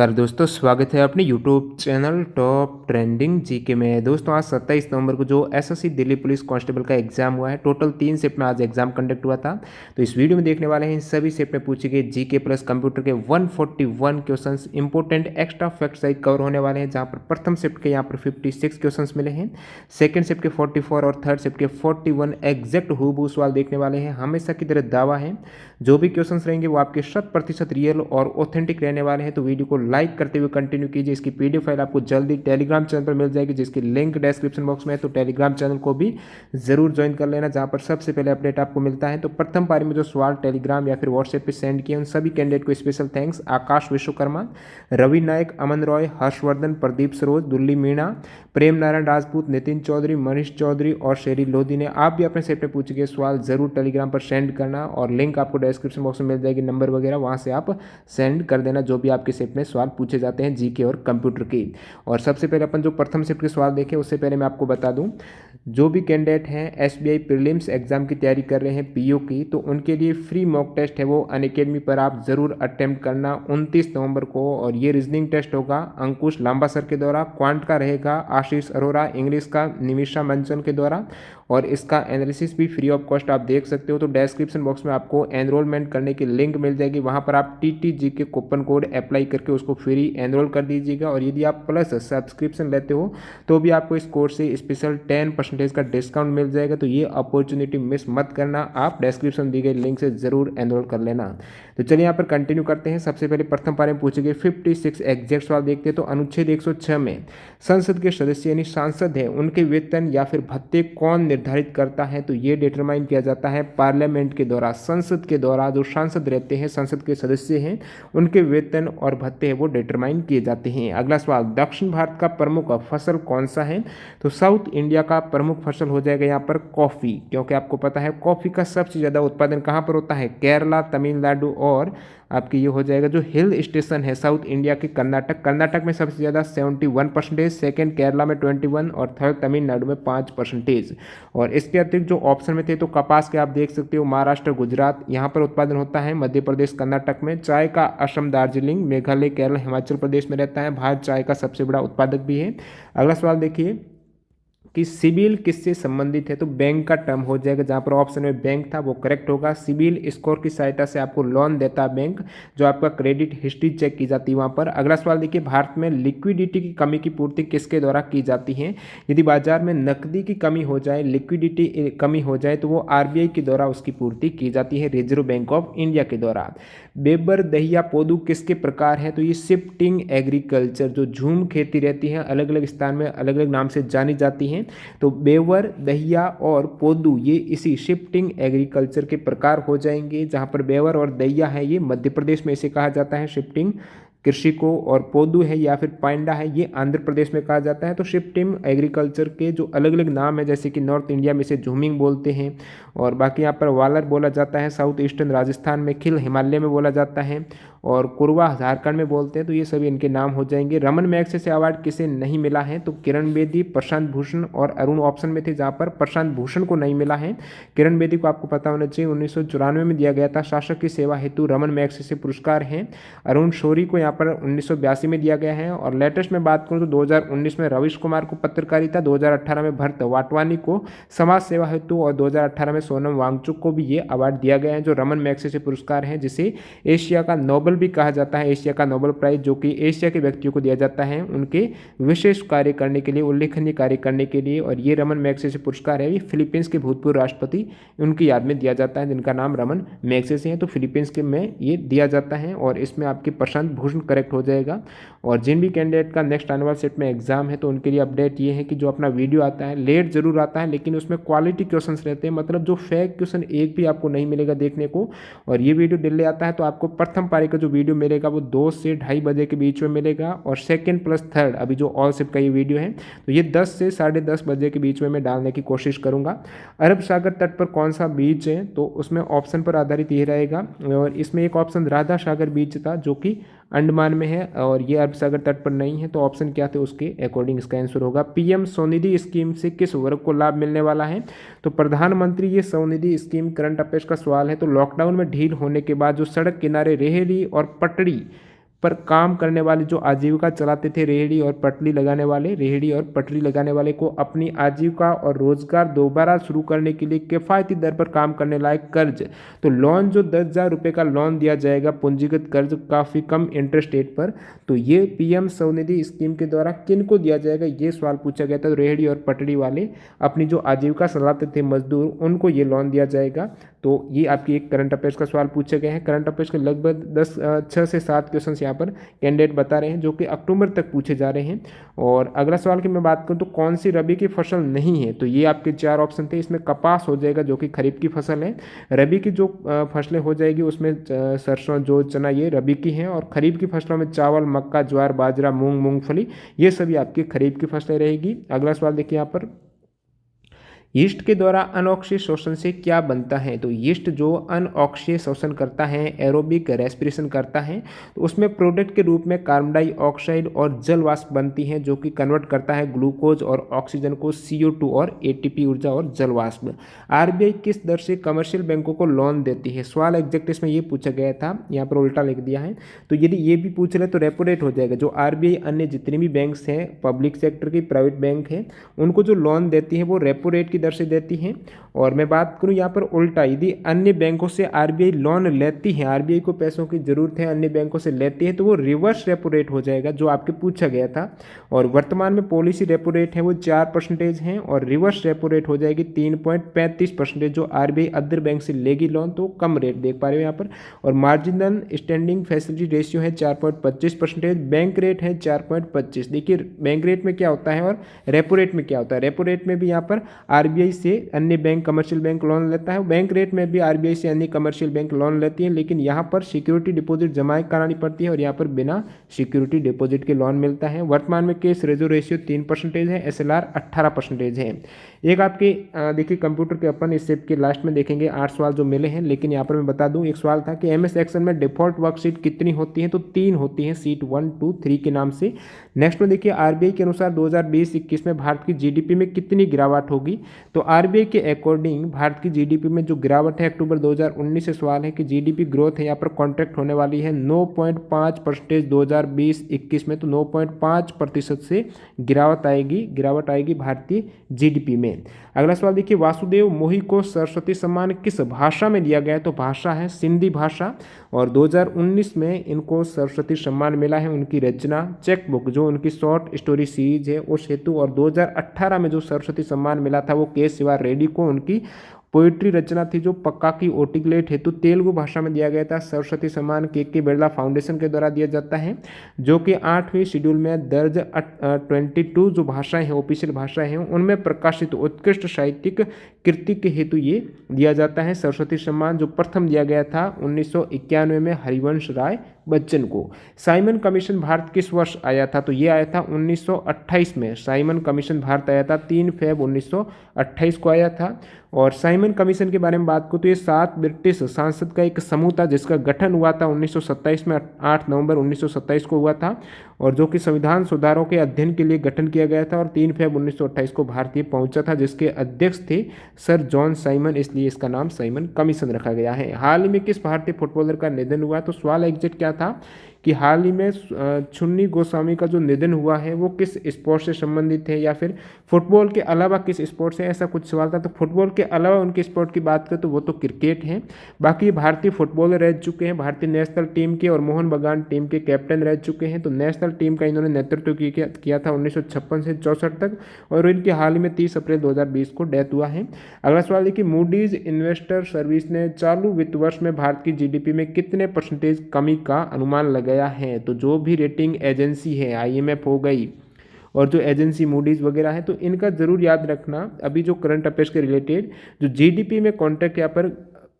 नमस्कार दोस्तों, स्वागत है अपने YouTube channel top trending GK में। दोस्तों आज 27 नवंबर को जो एसएससी दिल्ली पुलिस कांस्टेबल का एग्जाम हुआ है, टोटल 3 शिफ्ट में आज एग्जाम कंडक्ट हुआ था। तो इस वीडियो में देखने वाले हैं इन सभी शिफ्ट में पूछे गए जीके प्लस कंप्यूटर के 141 क्वेश्चंस इंपॉर्टेंट एक्स्ट्रा फैक्ट सहित कवर होने वाले हैं, जहां पर प्रथम शिफ्ट के यहाँ पर 56 क्वेश्चन मिले हैं, सेकेंड शिफ्ट के 44 और थर्ड शिफ्ट के 41 एग्जैक्ट हूबहू सवाल देखने वाले हैं। हमेशा की तरह दावा है जो भी क्वेश्चंस रहेंगे वो आपके 100% रियल और ऑथेंटिक रहने वाले हैं। तो वीडियो को लाइक करते हुए कंटिन्यू कीजिए। इसकी पीडीएफ फाइल आपको जल्दी टेलीग्राम चैनल पर मिल जाएगी, जिसकी लिंक डिस्क्रिप्शन बॉक्स में है। तो टेलीग्राम चैनल को भी जरूर ज्वाइन कर लेना, जहां पर सबसे पहले अपडेट आपको मिलता है। तो प्रथम पारी में जो सवाल टेलीग्राम या फिर व्हाट्सएप पे सेंड किए उन सभी कैंडिडेट को स्पेशल थैंक्स। आकाश विश्वकर्मा, रवि नायक, अमन रॉय, हर्षवर्धन, प्रदीप सरोज, दुल्ली मीणा, प्रेम नारायण राजपूत, नितिन चौधरी, मनीष चौधरी और शेरी लोधी ने। आप भी अपने सेट में पूछे गए सवाल जरूर टेलीग्राम पर सेंड करना, और लिंक आपको डिस्क्रिप्शन बॉक्स में मिल जाएगी, नंबर वगैरह वहां से आप सेंड कर देना जो भी आपके सेट में सवाल पूछे जाते हैं जीके और कंप्यूटर की। और सबसे पहले अपन जो प्रथम शिफ्ट के सवाल देखें उससे पहले मैं आपको बता दूं, जो भी कैंडिडेट हैं एसबीआई प्रीलिम्स एग्जाम की तैयारी कर रहे हैं पीओ की, तो उनके लिए फ्री मॉक टेस्ट है वो अनअकैडमी पर आप जरूर अटेम्प्ट करना 29 नवंबर को। और ये रीजनिंग टेस्ट होगा अंकुश लांबासर के द्वारा, क्वांट का रहेगा आशीष अरोरा, इंग्लिश का निमिषा मंचन के द्वारा, और इसका एनालिसिस भी फ्री ऑफ कॉस्ट आप देख सकते हो। तो डिस्क्रिप्शन बॉक्स में आपको एनरोलमेंट करने की लिंक मिल जाएगी, वहां पर आप टीटीजी के कूपन कोड अप्लाई करके उसको फ्री एनरोल कर दीजिएगा। और यदि आप प्लस सब्सक्रिप्शन लेते हो तो भी आपको इस कोर्स से स्पेशल 10% का डिस्काउंट मिल जाएगा। तो ये अपॉर्चुनिटी मिस मत करना, आप डिस्क्रिप्शन दी गई लिंक से जरूर एनरोल कर लेना। तो चलिए यहाँ पर कंटिन्यू करते हैं। सबसे पहले प्रथम पारे में पूछे गए 56 एग्जैक्ट सवाल देखते हैं। तो अनुच्छेद 106 में संसद के सदस्य यानी सांसद है उनके वेतन या फिर भत्ते कौन निर्धारित करता है? तो ये डिटरमाइन किया जाता है पार्लियामेंट के द्वारा, संसद के द्वारा। जो सांसद रहते हैं, संसद के सदस्य हैं, उनके वेतन और भत्ते हैं वो डिटरमाइन किए जाते हैं। अगला सवाल, दक्षिण भारत का प्रमुख फसल कौन सा है? तो साउथ इंडिया का प्रमुख फसल हो जाएगा यहाँ पर कॉफी, क्योंकि आपको पता है कॉफी का सबसे ज्यादा उत्पादन कहाँ पर होता है? केरला, तमिलनाडु और आपकी ये हो जाएगा जो हिल स्टेशन है साउथ इंडिया के कर्नाटक। कर्नाटक में सबसे ज़्यादा 71%, सेकेंड केरला में 21 और थर्ड तमिलनाडु में 5%। और इसके अतिरिक्त जो ऑप्शन में थे तो कपास के आप देख सकते हो महाराष्ट्र, गुजरात यहाँ पर उत्पादन होता है, मध्य प्रदेश, कर्नाटक में। चाय का असम, दार्जिलिंग, मेघालय, केरल, हिमाचल प्रदेश में रहता है। भारत चाय का सबसे बड़ा उत्पादक भी है। अगला सवाल देखिए कि सिबिल किससे संबंधित है? तो बैंक का टर्म हो जाएगा, जहां पर ऑप्शन में बैंक था वो करेक्ट होगा। सिबिल स्कोर की सहायता से आपको लोन देता है बैंक, जो आपका क्रेडिट हिस्ट्री चेक की जाती है वहां पर। अगला सवाल देखिए, भारत में लिक्विडिटी की कमी की पूर्ति किसके द्वारा की जाती है? यदि बाजार में नकदी की कमी हो जाए, लिक्विडिटी कमी हो जाए, तो वो आरबीआई के द्वारा उसकी पूर्ति की जाती है, रिजर्व बैंक ऑफ इंडिया के द्वारा। बेबर, दहिया, पोदू किसके प्रकार है? तो ये शिफ्टिंग एग्रीकल्चर, जो झूम खेती रहती है, अलग अलग स्थान में अलग अलग नाम से जानी जाती है। तो बेवर, दहिया और पोदू ये इसी शिफ्टिंग एग्रीकल्चर के प्रकार हो जाएंगे, जहां पर बेवर और दहिया है ये मध्य प्रदेश में इसे कहा जाता है शिफ्टिंग कृषि को, और पोदू है या फिर पांडा है ये आंध्र प्रदेश में कहा जाता है। तो शिफ्टिंग एग्रीकल्चर के जो अलग अलग नाम है, जैसे कि नॉर्थ इंडिया में इसे झूमिंग बोलते हैं, और बाकी यहाँ पर वालर बोला जाता है, साउथ ईस्टर्न राजस्थान में खिल हिमालय में बोला जाता है, और कुरवा झारखंड में बोलते हैं। तो ये सभी इनके नाम हो जाएंगे। रमन मैग्सेसे अवार्ड किसे नहीं मिला है? तो किरण बेदी, प्रशांत भूषण और अरुण ऑप्शन में थे, जहाँ पर प्रशांत भूषण को नहीं मिला है। किरण बेदी को आपको पता होना चाहिए 1994 में दिया गया था, शासक की सेवा हेतु रमन मैग्सेसे पुरस्कार है। अरुण शौरी को यहाँ पर 1982 में दिया गया है। और लेटेस्ट में बात करूँ तो 2019 में रविश कुमार को पत्रकारिता, 2018 में भरत वाटवानी को समाज सेवा हेतु, और 2018 में सोनम वांगचुक को भी ये अवार्ड दिया गया है, जो रमन मैग्सेसे पुरस्कार है, जिसे एशिया का नोबेल भी कहा जाता है, एशिया का नोबेल प्राइज, जो कि एशिया के व्यक्तियों को दिया जाता है उनके विशेष कार्य करने के लिए, उल्लेखनीय कार्य करने के लिए। और ये रमन मैग्सेसे पुरस्कार है, ये फिलीपींस के भूतपूर्व राष्ट्रपति उनकी याद में दिया जाता है, जिनका नाम रमन मैग्सेसे है। तो फिलीपींस के में ये दिया जाता है, और इसमें आपके प्रशांत भूषण करेक्ट हो जाएगा। और जिन भी कैंडिडेट का नेक्स्ट आने वाले सेट में एग्जाम है तो उनके लिए अपडेट ये है कि जो अपना वीडियो आता है लेट जरूर आता है, लेकिन उसमें क्वालिटी क्वेश्चंस रहते हैं, मतलब जो फेक क्वेश्चन एक भी आपको नहीं मिलेगा देखने को। और ये वीडियो डिले आता है तो आपको प्रथम पारी का जो वीडियो मिलेगा वो 2 से 2:30 बजे के बीच में मिलेगा, और सेकेंड प्लस थर्ड अभी जो ऑल शिफ्ट का ये वीडियो है तो ये 10 से 10:30 बजे के बीच में मैं डालने की कोशिश करूंगा। अरब सागर तट पर कौन सा बीच है? तो उसमें ऑप्शन पर आधारित ये रहेगा, और इसमें एक ऑप्शन राधा सागर बीच था जो कि अंडमान में है, और ये अरब सागर तट पर नहीं है। तो ऑप्शन क्या थे उसके अकॉर्डिंग इसका आंसर होगा। पीएम स्वनिधि स्कीम से किस वर्ग को लाभ मिलने वाला है? तो प्रधानमंत्री ये स्वनिधि स्कीम करंट अफेयर्स का सवाल है। तो लॉकडाउन में ढील होने के बाद जो सड़क किनारे रेहड़ी और पटड़ी पर काम करने वाले जो आजीविका चलाते थे, रेहड़ी और पटरी लगाने वाले, रेहड़ी और पटरी लगाने वाले को अपनी आजीविका और रोजगार दोबारा शुरू करने के लिए किफायती दर पर काम करने लायक कर्ज, तो लोन जो 10,000 रुपये का लोन दिया जाएगा, पूंजीगत कर्ज काफ़ी कम इंटरेस्ट रेट पर, तो ये पीएम स्वनिधि स्कीम के द्वारा किन को दिया जाएगा, ये सवाल पूछा गया था। तो रेहड़ी और पटरी वाले, अपनी जो आजीविका चलाते थे मजदूर, उनको ये लोन दिया जाएगा। तो ये आपकी एक करंट अफेयर्स का सवाल पूछे गए हैं। करंट अफेयर्स के लगभग 6 से 7 क्वेश्चन यहाँ पर कैंडिडेट बता रहे हैं, जो कि अक्टूबर तक पूछे जा रहे हैं। और अगला सवाल की मैं बात करूँ तो कौन सी रबी की फसल नहीं है, तो ये आपके 4 ऑप्शन थे। इसमें कपास हो जाएगा जो कि खरीफ की फसल है। रबी की जो फसलें हो जाएगी उसमें सरसों, जो चना, ये रबी की हैं। और खरीफ की फसलों में चावल, मक्का, ज्वार, बाजरा, मूंग, मूंगफली, ये सभी आपकी खरीफ की फसलें रहेगी। अगला सवाल देखिए यहाँ पर, यीस्ट के द्वारा अनऑक्सीय शोषण से क्या बनता है, तो यीस्ट जो अनऑक्सीय शोषण करता है, एरोबिक रेस्पिरेशन करता है, तो उसमें प्रोडक्ट के रूप में कार्बन डाइऑक्साइड और जल वाष्प बनती हैं, जो कि कन्वर्ट करता है ग्लूकोज और ऑक्सीजन को CO2 और ATP ऊर्जा और जल वाष्प। RBI किस दर से कमर्शियल बैंकों को लोन देती है, सवाल एग्जैक्ट इसमें ये पूछा गया था, यहाँ पर उल्टा लिख दिया है। तो यदि ये भी पूछ रहे तो रेपो रेट हो जाएगा। जो RBI अन्य जितने भी बैंक्स हैं, पब्लिक सेक्टर की, प्राइवेट बैंक है, उनको जो लोन देती है वो रेपो रेट की दर से देती हैं। और मैं बात करूं यहाँ पर उल्टा, यदि अन्य बैंकों से RBI लोन लेती है, RBI को पैसों की जरूरत है, अन्य बैंकों से लेती है, तो वो रिवर्स रेपो रेट हो जाएगा, जो आपके पूछा गया था। और वर्तमान में पॉलिसी रेपो रेट है वो 4% है, और रिवर्स रेपो रेट हो जाएगी 3.35%। जो RBI अदर बैंक से लेगी लोन तो कम रेट देख पा रहे हो यहाँ पर। और मार्जिनल स्टैंडिंग फैसिलिटी रेशियो है 4.25%, बैंक रेट है 4.25। देखिए बैंक रेट में क्या होता है और रेपो रेट में क्या होता है। रेपो रेट में भी यहाँ पर RBI से अन्य बैंक, कमर्शियल बैंक लोन लेता है, बैंक रेट में भी RBI से अन्य कमर्शियल बैंक लोन लेती है, लेकिन यहाँ पर सिक्योरिटी डिपॉजिट जमा करानी पड़ती है और यहाँ पर बिना सिक्योरिटी डिपॉजिट के लोन मिलता है। वर्तमान में केस रेजो रेशियो 3% है, SLR 18% है। एक आपके देखिए कंप्यूटर के अपन इस सेट के लास्ट में देखेंगे 8 सवाल जो मिले हैं, लेकिन यहाँ पर मैं बता दूं, एक सवाल था कि MS एक्सेल में डिफॉल्ट वर्कशीट कितनी होती है, तो 3 होती हैं, सीट 1, 2, 3 के नाम से। नेक्स्ट में देखिए RBI के अनुसार 2020-21 में भारत की GDP में कितनी गिरावट होगी, तो RBI के अकॉर्डिंग भारत की GDP में जो गिरावट है, अक्टूबर 2019 से सवाल है कि GDP ग्रोथ है यहाँ पर कॉन्ट्रैक्ट होने वाली है 9.5% 2020-21 में, तो 9.5% से गिरावट आएगी भारतीय GDP में। अगला सवाल देखिए, वासुदेव मोही को सरस्वती सम्मान किस भाषा में दिया गया है, तो भाषा है सिंधी भाषा। और 2019 में इनको सरस्वती सम्मान मिला है उनकी रचना चेकबुक, जो उनकी शॉर्ट स्टोरी सीरीज है उस हेतु। और 2018 में जो सरस्वती सम्मान मिला था वो के शिवा रेड्डी को उनकी पोइट्री रचना थी जो पक्का की ओटिकलेट हेतु तेलुगु भाषा में दिया गया था। सरस्वती सम्मान के बिरला फाउंडेशन के द्वारा दिया जाता है, जो कि 8वीं शेड्यूल में दर्ज 22 जो भाषाएं हैं, ऑफिशियल भाषाएं हैं, उनमें प्रकाशित उत्कृष्ट साहित्यिक कृति के हेतु ये दिया जाता है सरस्वती सम्मान, जो प्रथम दिया गया था 1991 में हरिवंश राय बच्चन को। साइमन कमीशन भारत किस वर्ष आया था, तो ये आया था 1928 में। साइमन कमीशन भारत आया था 3 फरवरी 1928 को आया था। और साइमन कमीशन के बारे में बात करूँ तो ये 7 ब्रिटिश सांसद का एक समूह था जिसका गठन हुआ था 1927 में, 8 नवंबर 1927 को हुआ था, और जो कि संविधान सुधारों के अध्ययन के लिए गठन किया गया था। और 3 फरवरी 1928 को भारतीय पहुंचा था, जिसके अध्यक्ष थे सर जॉन साइमन, इसलिए इसका नाम साइमन कमीशन रखा गया है। हाल ही में किस भारतीय फुटबॉलर का निधन हुआ, तो सवाल एग्जैक्ट क्या था कि हाल ही में छुन्नी गोस्वामी का जो निधन हुआ है वो किस स्पोर्ट से संबंधित है, या फिर फुटबॉल के अलावा किस स्पोर्ट से, ऐसा कुछ सवाल था। तो फुटबॉल के अलावा उनके स्पोर्ट की बात करें तो वो तो क्रिकेट है। बाकी भारतीय फुटबॉलर रह चुके हैं, भारतीय नेशनल टीम के और मोहन बगान टीम के कैप्टन रह चुके हैं। तो नेशनल टीम का इन्होंने नेतृत्व किया था 1956 से 64 तक, और इनके हाल ही में 30 अप्रैल 2020 को डेथ हुआ है। अगला सवाल देखिए, मूडीज इन्वेस्टर सर्विस ने चालू वित्त वर्ष में भारत की GDP में कितने % कमी का अनुमान लगाया है, तो जो भी रेटिंग एजेंसी है, IMF हो गई और जो एजेंसी मूडीज वगैरह है, तो इनका जरूर याद रखना। अभी जो करंट अफेयर्स के रिलेटेड जो GDP में कॉन्ट्रैक्ट यहाँ पर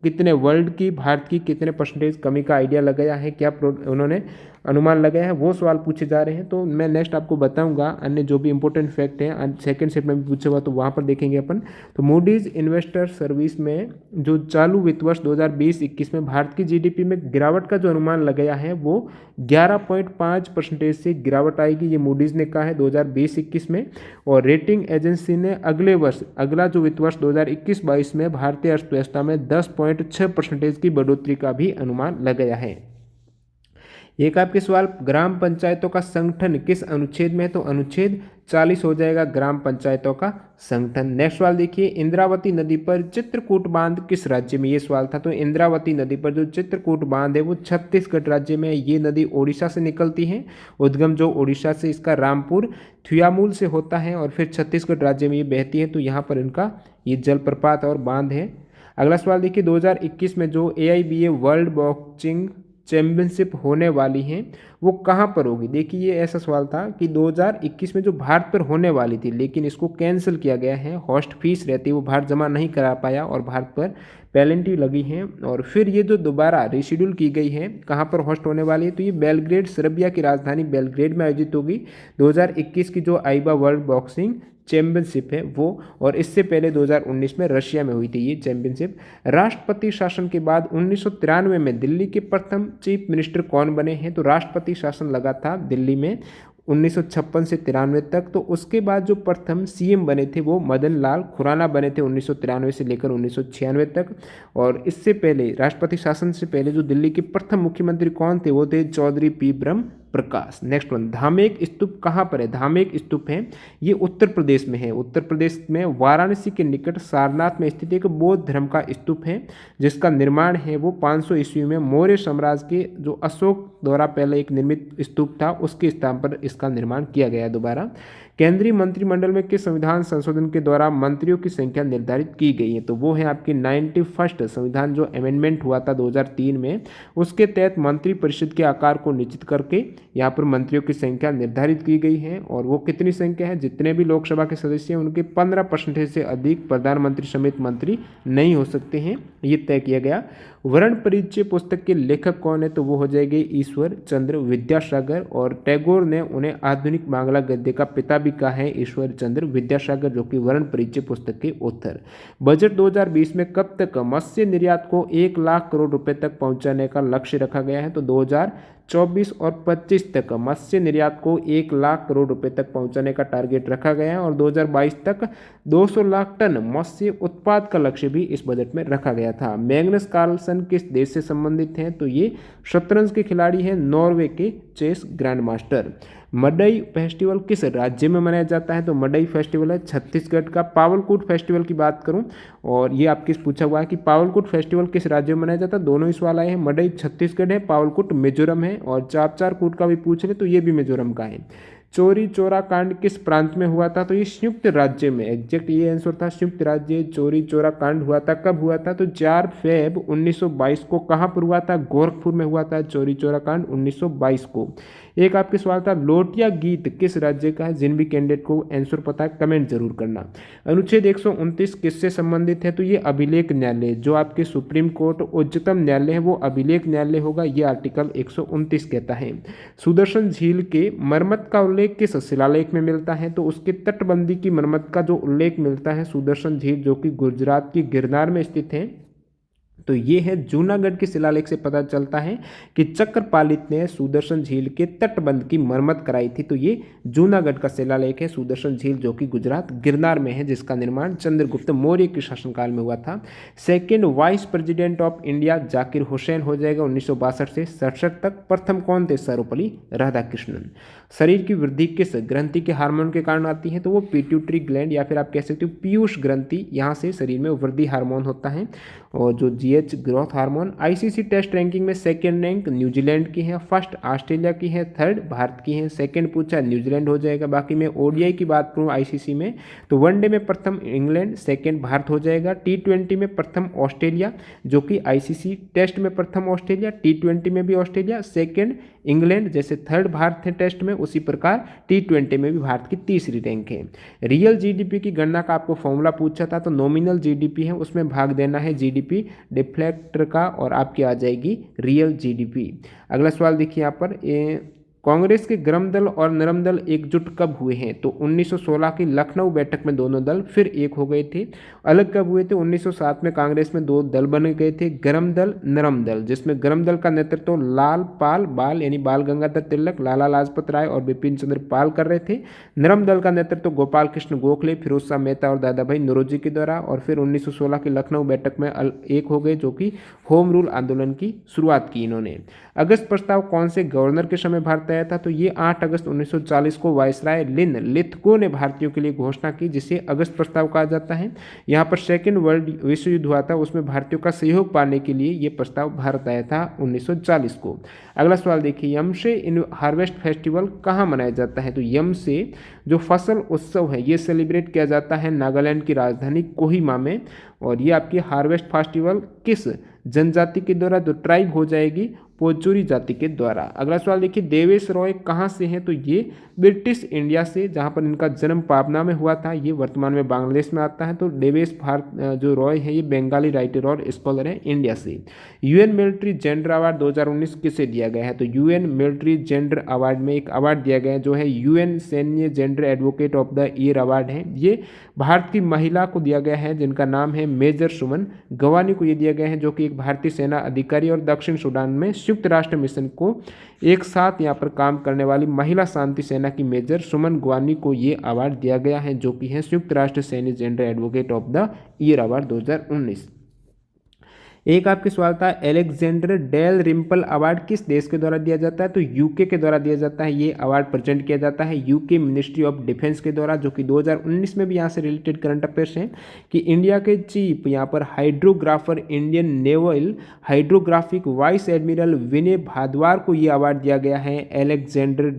कितने, वर्ल्ड की, भारत की कितने % कमी का आइडिया लगाया है, क्या उन्होंने अनुमान लगाया है, वो सवाल पूछे जा रहे हैं। तो मैं नेक्स्ट आपको बताऊंगा अन्य जो भी इंपॉर्टेंट फैक्ट हैं, सेकंड सेट में भी पूछे हुआ तो वहाँ पर देखेंगे अपन। तो मूडीज इन्वेस्टर सर्विस में जो चालू वित्त वर्ष 2020-21 में भारत की GDP में गिरावट का जो अनुमान लगाया है वो 11.5% से गिरावट आएगी, ये मूडीज ने कहा है 2020-21 में। और रेटिंग एजेंसी ने अगले वर्ष, अगला जो वित्त वर्ष 2021-22 में भारतीय अर्थव्यवस्था में 10.6% की बढ़ोतरी का भी अनुमान लगाया है। एक आपके सवाल, ग्राम पंचायतों का संगठन किस अनुच्छेद में है, तो अनुच्छेद 40 हो जाएगा ग्राम पंचायतों का संगठन। नेक्स्ट सवाल देखिए, इंद्रावती नदी पर चित्रकूट बांध किस राज्य में, ये सवाल था। तो इंद्रावती नदी पर जो चित्रकूट बांध है वो छत्तीसगढ़ राज्य में है। ये नदी ओडिशा से निकलती है, उद्गम जो ओडिशा से इसका रामपुर थुयामूल से होता है और फिर छत्तीसगढ़ राज्य में ये बहती है। तो यहाँ पर इनका ये जलप्रपात और बांध है। अगला सवाल देखिए, 2021 में जो AIBA वर्ल्ड बॉक्सिंग चैंपियनशिप होने वाली है वो कहाँ पर होगी। देखिए ये ऐसा सवाल था कि 2021 में जो भारत पर होने वाली थी लेकिन इसको कैंसिल किया गया है। होस्ट फीस रहती वो भारत जमा नहीं करा पाया और भारत पर पेनल्टी लगी है और फिर ये जो दोबारा रिशेड्यूल की गई है कहाँ पर होस्ट होने वाली है, तो ये बेलग्रेड, सर्बिया की राजधानी बेलग्रेड में आयोजित होगी। 2021 की जो आईबा वर्ल्ड बॉक्सिंग चैंपियनशिप है वो, और इससे पहले 2019 में रशिया में हुई थी ये चैंपियनशिप। राष्ट्रपति शासन के बाद 1993 में दिल्ली के प्रथम चीफ मिनिस्टर कौन बने हैं, तो राष्ट्रपति शासन लगा था दिल्ली में 1956 से 93 तक। तो उसके बाद जो प्रथम CM बने थे वो मदन लाल खुराना बने थे 1993 से लेकर 1996 तक। और इससे पहले राष्ट्रपति शासन से पहले जो दिल्ली के प्रथम मुख्यमंत्री कौन थे वो थे चौधरी P ब्रह्म प्रकाश। नेक्स्ट वन, धामेक स्तूप कहाँ पर है। धामेक स्तूप है ये उत्तर प्रदेश में है। उत्तर प्रदेश में वाराणसी के निकट सारनाथ में स्थित एक बौद्ध धर्म का स्तूप है जिसका निर्माण है वो 500 ईस्वी में मौर्य साम्राज्य के जो अशोक द्वारा पहले एक निर्मित स्तूप था उसके स्थान पर इसका निर्माण किया गया है दोबारा। केंद्रीय मंत्रिमंडल में किस संविधान संशोधन के द्वारा मंत्रियों की संख्या निर्धारित की गई है, तो वो है आपकी 91st संविधान जो अमेंडमेंट हुआ था 2003 में। उसके तहत मंत्री परिषद के आकार को निश्चित करके यहाँ पर मंत्रियों की संख्या निर्धारित की गई है और वो कितनी संख्या है, जितने भी लोकसभा के सदस्य हैं उनके 15% से अधिक प्रधानमंत्री समेत मंत्री नहीं हो सकते हैं, ये तय किया गया। वर्ण परिचय पुस्तक के लेखक कौन है, तो वो हो जाएंगे ईश्वर चंद्र विद्यासागर, और टैगोर ने उन्हें आधुनिक बांग्ला गद्य का पिता भी कहा है, ईश्वर चंद्र विद्यासागर, जो कि वर्ण परिचय पुस्तक के ऑथर। बजट 2020 में कब तक मत्स्य निर्यात को 1 लाख करोड़ रुपए तक पहुंचाने का लक्ष्य रखा गया है, तो 2024 और 25 तक मत्स्य निर्यात को 1 लाख करोड़ रुपए तक पहुंचाने का टारगेट रखा गया है और 2022 तक 200 लाख टन मत्स्य उत्पाद का लक्ष्य भी इस बजट में रखा गया था। मैग्नस कार्लसन किस देश से संबंधित हैं, तो ये शतरंज के खिलाड़ी हैं, नॉर्वे के चेस ग्रैंड मास्टर। मडई फेस्टिवल किस राज्य में मनाया जाता है, तो मडई फेस्टिवल है छत्तीसगढ़ का। पावलकुट फेस्टिवल की बात करूं और ये आपके पूछा हुआ है कि पावलकुट फेस्टिवल किस राज्य में मनाया जाता है, दोनों ही सवाल आए हैं। मडई छत्तीसगढ़ है, पावलकुट मिजोरम है, और चापचार कूट का भी पूछ ले तो ये भी मिजोरम का है। चोरी चोरा कांड किस प्रांत में हुआ था, तो ये संयुक्त राज्य में, एग्जैक्ट ये आंसर था संयुक्त राज्य। चोरी चोरा कांड हुआ था, कब हुआ था, तो 4 फेब 1922 को। कहाँ पर हुआ था, गोरखपुर में हुआ था चोरी चोरा कांड 1922 को। एक आपके सवाल था, लोटिया गीत किस राज्य का है, जिन भी कैंडिडेट को आंसर पता है कमेंट जरूर करना। अनुच्छेद 129 किससे संबंधित है, तो ये अभिलेख न्यायालय, जो आपके सुप्रीम कोर्ट उच्चतम न्यायालय है वो अभिलेख न्यायालय होगा, ये आर्टिकल 129 कहता है। सुदर्शन झील के मरम्मत का उल्लेख किस शिलालेख में मिलता है, तो उसके तटबंदी की मरम्मत का जो उल्लेख मिलता है सुदर्शन झील, जो कि गुजरात की गिरनार में स्थित है, तो ये है जूनागढ़ के शिलालेख से पता चलता है कि चक्रपालित ने सुदर्शन झील के तटबंध की मरम्मत कराई थी। तो ये जूनागढ़ का शिलालेख है, सुदर्शन झील, जो कि गुजरात गिरनार में है, जिसका निर्माण चंद्रगुप्त मौर्य के शासनकाल में हुआ था। Second vice president of India Zakir Hussain हो जाएगा 1962 से 67 तक। प्रथम कौन थे, सर्वपल्ली राधाकृष्णन। शरीर की वृद्धि किस ग्रंथि के हार्मोन के कारण आती है, तो वो पिट्यूटरी ग्लैंड या फिर आप कह सकते हो पीयूष ग्रंथि, यहाँ से शरीर में वृद्धि हार्मोन होता है। और जो GH growth hormone. ICC test ranking में सेकेंड रैंक न्यूजीलैंड की है, फर्स्ट ऑस्ट्रेलिया की है, थर्ड भारत की है। सेकेंड पूछा न्यूजीलैंड हो जाएगा। बाकी मैं ODI की बात करूँ ICC में, तो वनडे में प्रथम इंग्लैंड, सेकेंड भारत हो जाएगा। T20 में प्रथम ऑस्ट्रेलिया, जो कि ICC टेस्ट में प्रथम ऑस्ट्रेलिया, T20 में भी ऑस्ट्रेलिया, सेकेंड इंग्लैंड, जैसे थर्ड भारत है टेस्ट में उसी प्रकार T20 में भी भारत की तीसरी रैंक है। रियल GDP की गणना का आपको फॉर्मूला पूछा था, तो नॉमिनल GDP है, उसमें भाग देना है GDP डिफ्लेक्टर का और आपकी आ जाएगी रियल GDP। अगला सवाल देखिए यहाँ पर, कांग्रेस के गरम दल और नरम दल एकजुट कब हुए हैं? तो 1916 की लखनऊ बैठक में दोनों दल फिर एक हो गए थे। अलग कब हुए थे? 1907 में कांग्रेस में दो दल बन गए थे, गरम दल, नरम दल, जिसमें गरम दल का नेतृत्व लाल पाल बाल यानी बाल गंगाधर तिलक, लाला लाजपत राय और बिपिन चंद्र पाल कर रहे थे। नरम दल का नेतृत्व गोपाल कृष्ण गोखले, फिरोज शाह मेहता और दादा भाई नौरोजी के द्वारा, और फिर 1916 की लखनऊ बैठक में एक हो गए, जो कि होम रूल आंदोलन की शुरुआत की इन्होंने। अगस्त प्रस्ताव कौन से गवर्नर के समय भारत आया था? तो ये 8 अगस्त 1940 को वायसराय लिन लिथगो ने भारतीयों के लिए घोषणा की, जिसे अगस्त प्रस्ताव कहा जाता है। यहाँ पर सेकेंड वर्ल्ड विश्व युद्ध हुआ था, उसमें भारतीयों का सहयोग पाने के लिए ये प्रस्ताव भारत आया था 1940 को। अगला सवाल देखिए, यमसे इन हार्वेस्ट फेस्टिवल कहाँ मनाया जाता है? तो यमसे जो फसल उत्सव है ये सेलिब्रेट किया जाता है नागालैंड की राजधानी कोहिमा में। और ये आपकी हार्वेस्ट फेस्टिवल किस जनजाति के द्वारा, जो ट्राइब हो जाएगी, पोचुरी जाति के द्वारा। अगला सवाल देखिए, देवेश रॉय कहाँ से हैं? तो ये ब्रिटिश इंडिया से, जहाँ पर इनका जन्म पाबना में हुआ था, ये वर्तमान में बांग्लादेश में आता है। तो देवेश जो रॉय है ये बंगाली राइटर और स्कॉलर है इंडिया से। यूएन मिलिट्री जेंडर अवार्ड 2019 किसे दिया गया है? तो यूएन मिलिट्री जेंडर अवार्ड में एक अवार्ड दिया गया है, जो है यूएन सैन्य gender advocate of the year award है। ये भारत की महिला को दिया गया है, जिनका नाम है मेजर सुमन गवानी को ये दिया गया है, जो कि एक भारतीय सेना अधिकारी और दक्षिण सूडान में संयुक्त राष्ट्र मिशन को एक साथ यहाँ पर काम करने वाली महिला शांति सेना की मेजर सुमन गवानी को ये अवार्ड दिया गया है, जो कि है संयुक्त राष्ट्र सैन्य gender advocate of the year award 2019। एक आपके सवाल था, एलेक्जेंडर डेल रिम्पल अवार्ड किस देश के द्वारा दिया जाता है? तो यूके के द्वारा दिया जाता है। ये अवार्ड प्रेजेंट किया जाता है यूके मिनिस्ट्री ऑफ डिफेंस के द्वारा, जो कि 2019 में भी यहाँ से रिलेटेड करंट अफेयर्स हैं कि इंडिया के चीफ यहाँ पर hydrographer, Indian naval hydrographic vice admiral Vinay Bhadwar को ये अवार्ड दिया गया है, एलेक्जेंडर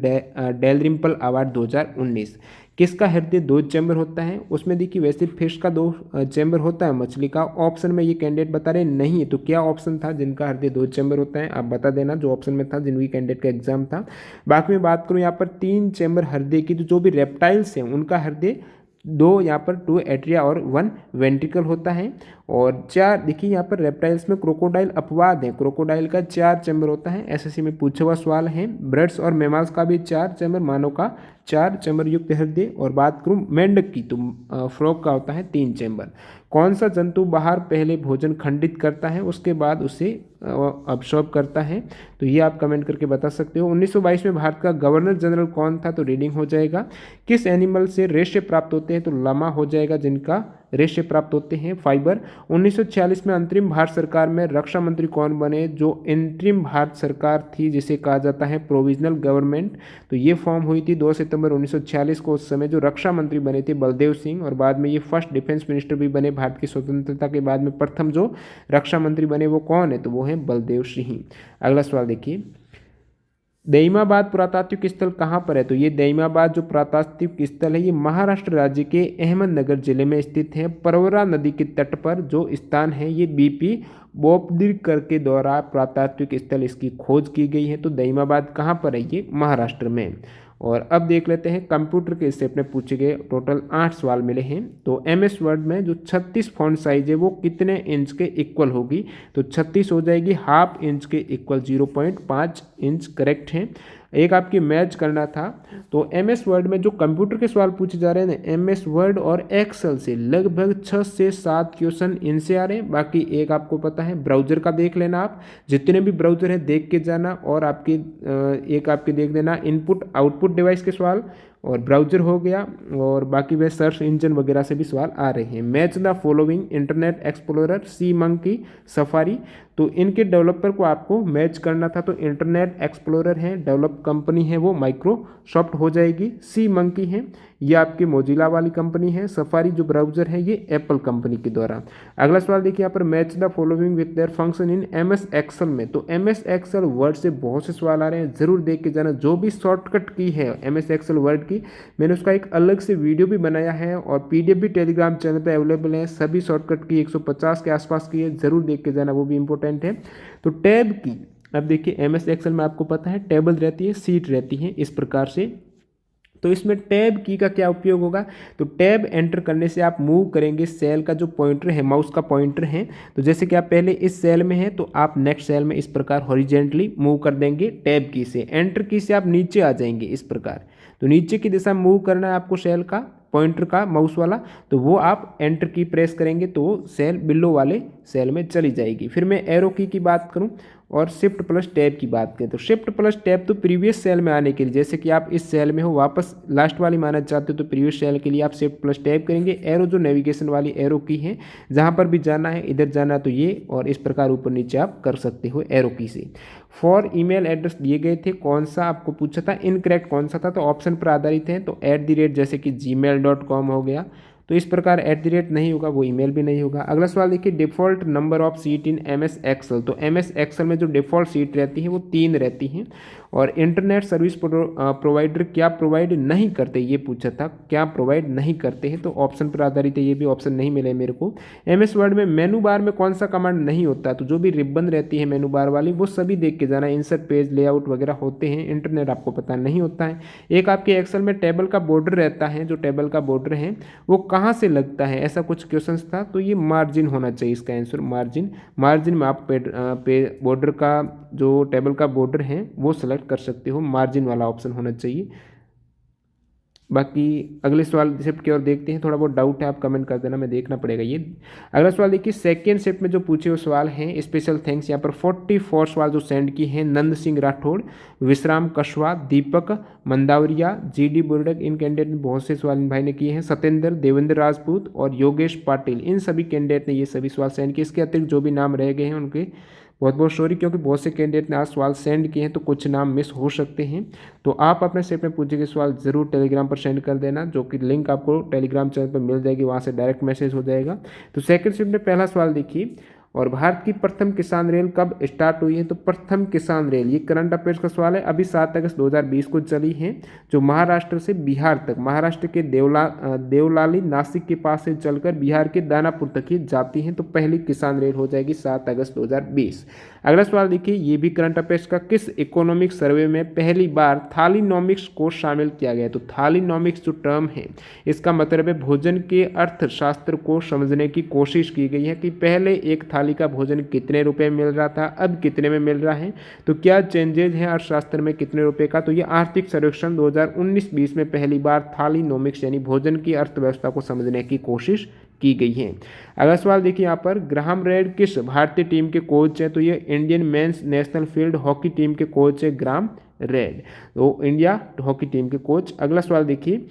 डेल रिम्पल अवार्ड 2019। किसका हृदय 2 चैम्बर होता है? उसमें देखिए वैसे फिश का 2 चैम्बर होता है, मछली का ऑप्शन में ये कैंडिडेट बता रहे नहीं है, तो क्या ऑप्शन था जिनका हृदय 2 चैम्बर होता है? आप बता देना जो ऑप्शन में था, जिनकी कैंडिडेट का एग्जाम था। बाकी मैं बात करूँ यहाँ पर 3 चैम्बर हृदय की, तो जो भी रेप्टाइल्स हैं उनका हृदय 2 यहाँ पर 2 एट्रिया और 1 वेंट्रिकल होता है। और 4 देखिए यहाँ पर रेप्टाइल्स में क्रोकोडाइल अपवाद है, क्रोकोडाइल का 4 चैम्बर होता है, एसएससी में पूछा हुआ सवाल है। बर्ड्स और मैमल्स का भी 4 चैम्बर, मानव का 4 चैम्बर युक्त हृदय। और बात करूँ मेंढक की, तो फ्रॉग का होता है 3 चैम्बर। कौन सा जंतु बाहर पहले भोजन खंडित करता है, उसके बाद उसे अब्सॉर्ब करता है? तो ये आप कमेंट करके बता सकते हो। 1922 में भारत का गवर्नर जनरल कौन था? तो रीडिंग हो जाएगा। किस एनिमल से रेशे प्राप्त होते हैं? तो लामा हो जाएगा, जिनका रेशे प्राप्त होते हैं, फाइबर। 1946 में अंतरिम भारत सरकार में रक्षा मंत्री कौन बने? जो इंतरिम भारत सरकार थी, जिसे कहा जाता है प्रोविजनल गवर्नमेंट, तो ये फॉर्म हुई थी 2 सितंबर 1946 को। उस समय जो रक्षा मंत्री बने थे बलदेव सिंह, और बाद में ये फर्स्ट डिफेंस मिनिस्टर भी बने भारत की स्वतंत्रता के बाद में। प्रथम जो रक्षा मंत्री बने वो कौन है? तो वो है बलदेव सिंह। अगला सवाल देखिए, दईमाबाद पुरातात्विक स्थल कहाँ पर है? तो ये दईमाबाद जो पुरातात्विक स्थल है ये महाराष्ट्र राज्य के अहमदनगर जिले में स्थित है, परवरा नदी के तट पर जो स्थान है। ये बीपी बोपदिरकर के द्वारा पुरातात्विक स्थल इसकी खोज की गई है। तो दईमाबाद कहाँ पर है? ये महाराष्ट्र में। और अब देख लेते हैं कंप्यूटर के स्टेप में पूछे गए टोटल 8 सवाल मिले हैं। तो एमएस वर्ड में जो 36 फॉन्ट साइज है वो कितने इंच के इक्वल होगी? तो 36 हो जाएगी, हाफ इंच के इक्वल 0.5 इंच करेक्ट है। एक आपकी मैच करना था, तो एमएस वर्ड में जो कंप्यूटर के सवाल पूछे जा रहे हैं ना, एमएस वर्ड और एक्सेल से लगभग 6 से 7 क्वेश्चन इनसे आ रहे हैं। बाकी एक आपको पता है ब्राउजर का देख लेना, आप जितने भी ब्राउजर है देख के जाना, और आपकी एक आपके देख देना इनपुट आउटपुट डिवाइस के सवाल, और ब्राउजर हो गया, और बाकी वे सर्च इंजन वगैरह से भी सवाल आ रहे हैं। Match the following, internet explorer, C monkey, safari. तो इनके डेवलपर को आपको मैच करना था, तो इंटरनेट एक्सप्लोरर है, डेवलप कंपनी है वो माइक्रोसॉफ्ट हो जाएगी। सी मंकी है ये आपकी मोजिला वाली कंपनी है। सफारी जो ब्राउजर है ये एप्पल कंपनी के द्वारा। अगला सवाल देखिए यहाँ पर, match the following with their function in MS Excel में। तो एमएस एक्सेल वर्ड से बहुत से सवाल आ रहे हैं, जरूर देख के जाना। जो भी शॉर्टकट की है एमएस एक्सेल वर्ड की, मैंने उसका एक अलग से वीडियो भी बनाया है, और पीडीएफ भी टेलीग्राम चैनल पे अवेलेबल है। सभी शॉर्टकट की 150 के आसपास की है, जरूर देख के जाना, वो भी इंपॉर्टेंट है। तो टैब की, अब देखिए एमएस एक्सेल में आपको पता है टेबल रहती है, सीट रहती है, इस प्रकार से तो इसमें टैब की का क्या उपयोग होगा, तो टैब एंटर करने से आप मूव करेंगे सेल का जो पॉइंटर है, माउस का पॉइंटर है, तो जैसे कि आप पहले इस सेल में हैं तो आप नेक्स्ट सेल में इस प्रकार हॉरिजेंटली मूव कर देंगे टैब की से। एंटर की से आप नीचे आ जाएंगे इस प्रकार, तो नीचे की दिशा में मूव करना है आपको सेल का पॉइंटर का माउस वाला, तो वो आप एंटर की प्रेस करेंगे तो वो सेल बिलो वाले सेल में चली जाएगी। फिर मैं एरो की बात करूं और शिफ्ट प्लस टैब की बात करें, तो शिफ्ट प्लस टैब तो प्रीवियस सेल में आने के लिए, जैसे कि आप इस सेल में हो वापस लास्ट वाली माना चाहते हो तो प्रीवियस सेल के लिए आप शिफ्ट प्लस टैब करेंगे। एरो जो नेविगेशन वाली एरो की है, जहाँ पर भी जाना है, इधर जाना तो ये, और इस प्रकार ऊपर नीचे आप कर सकते हो एरो की से। फॉर ईमेल एड्रेस दिए गए थे, कौन सा आपको पूछा था, इनकरेक्ट कौन सा था, तो ऑप्शन पर आधारित है, तो @ जैसे कि gmail.com हो गया, तो इस प्रकार @ नहीं होगा, वो ईमेल भी नहीं होगा। अगला सवाल देखिए, default number of seat in MS Excel, तो MS एक्सेल में जो डिफ़ॉल्ट सीट रहती है वो 3 रहती हैं। और इंटरनेट सर्विस प्रोवाइडर क्या प्रोवाइड नहीं करते, ये पूछा था, क्या प्रोवाइड नहीं करते हैं, तो ऑप्शन पर आधारित है, ये भी ऑप्शन नहीं मिले मेरे को। MS वर्ड में मेनू बार में कौन सा कमांड नहीं होता, तो जो भी रिबन रहती है मेनू बार वाली वो सभी देख के जाना, इंसर्ट पेज लेआउट वगैरह होते हैं, इंटरनेट आपको पता नहीं होता है। एक आपके एक्सेल में टेबल का बॉर्डर रहता है, जो टेबल का बॉर्डर है वो कहाँ से लगता है, ऐसा कुछ क्वेश्चन था, तो ये मार्जिन होना चाहिए इसका आंसर, मार्जिन। मार्जिन में आप बॉर्डर का जो टेबल का बॉर्डर है वो सेलेक्ट कर सकते हो, मार्जिन वाला ऑप्शन होना चाहिए। बाकी अगले सवाल शिफ्ट की ओर देखते हैं, थोड़ा बहुत डाउट है आप कमेंट कर देना, मैं देखना पड़ेगा ये। अगला सवाल देखिए, सेकेंड शिफ्ट में जो पूछे हुए सवाल हैं, स्पेशल थैंक्स यहाँ पर 44 सवाल जो सेंड की हैं, नंद सिंह राठौड़, विश्राम कशवा, दीपक मंदावरिया, GD बुर्डक, इन कैंडिडेट ने बहुत से सवाल इन भाई ने किए हैं, सत्येंद्र, देवेंद्र राजपूत और योगेश पाटिल, इन सभी कैंडिडेट ने ये सभी सवाल सेंड किए। इसके अतिरिक्त जो भी नाम रह गए हैं उनके बहुत बहुत सॉरी, क्योंकि बहुत से कैंडिडेट ने आज सवाल सेंड किए हैं तो कुछ नाम मिस हो सकते हैं। तो आप अपने सेट में पूछे गए सवाल जरूर टेलीग्राम पर सेंड कर देना, जो कि लिंक आपको टेलीग्राम चैनल पर मिल जाएगी, वहाँ से डायरेक्ट मैसेज हो जाएगा। तो सेकंड शिफ्ट में पहला सवाल देखिए, और भारत की प्रथम किसान रेल कब स्टार्ट हुई है, तो प्रथम किसान रेल, ये करंट अफेयर्स का सवाल है, अभी 7 अगस्त 2020 को चली है, जो महाराष्ट्र से बिहार तक, महाराष्ट्र के देवलाली नासिक के पास से चलकर बिहार के दानापुर तक ही जाती हैं, तो पहली किसान रेल हो जाएगी 7 अगस्त 2020। अगला सवाल देखिए, ये भी करंट अफेयर्स का, किस इकोनॉमिक सर्वे में पहली बार थालीनॉमिक्स को शामिल किया गया है, तो थालीनॉमिक्स जो टर्म है इसका मतलब है भोजन के अर्थशास्त्र को समझने की कोशिश की गई है, कि पहले एक थाली का भोजन कितने रुपए मिल रहा था, अब कितने में मिल रहा है, तो क्या चेंजेज हैं अर्थशास्त्र में कितने रुपए का, तो ये आर्थिक सर्वेक्षण 2019-20 में पहली बार थालीनॉमिक्स यानी भोजन की अर्थव्यवस्था को समझने की कोशिश की गई है। अगला सवाल देखिए यहाँ पर, ग्राहम रेड किस भारतीय टीम के कोच हैं, तो ये Indian mains national field hockey team के कोच है ग्राहम रेड, तो इंडिया हॉकी टीम के कोच। अगला सवाल देखिए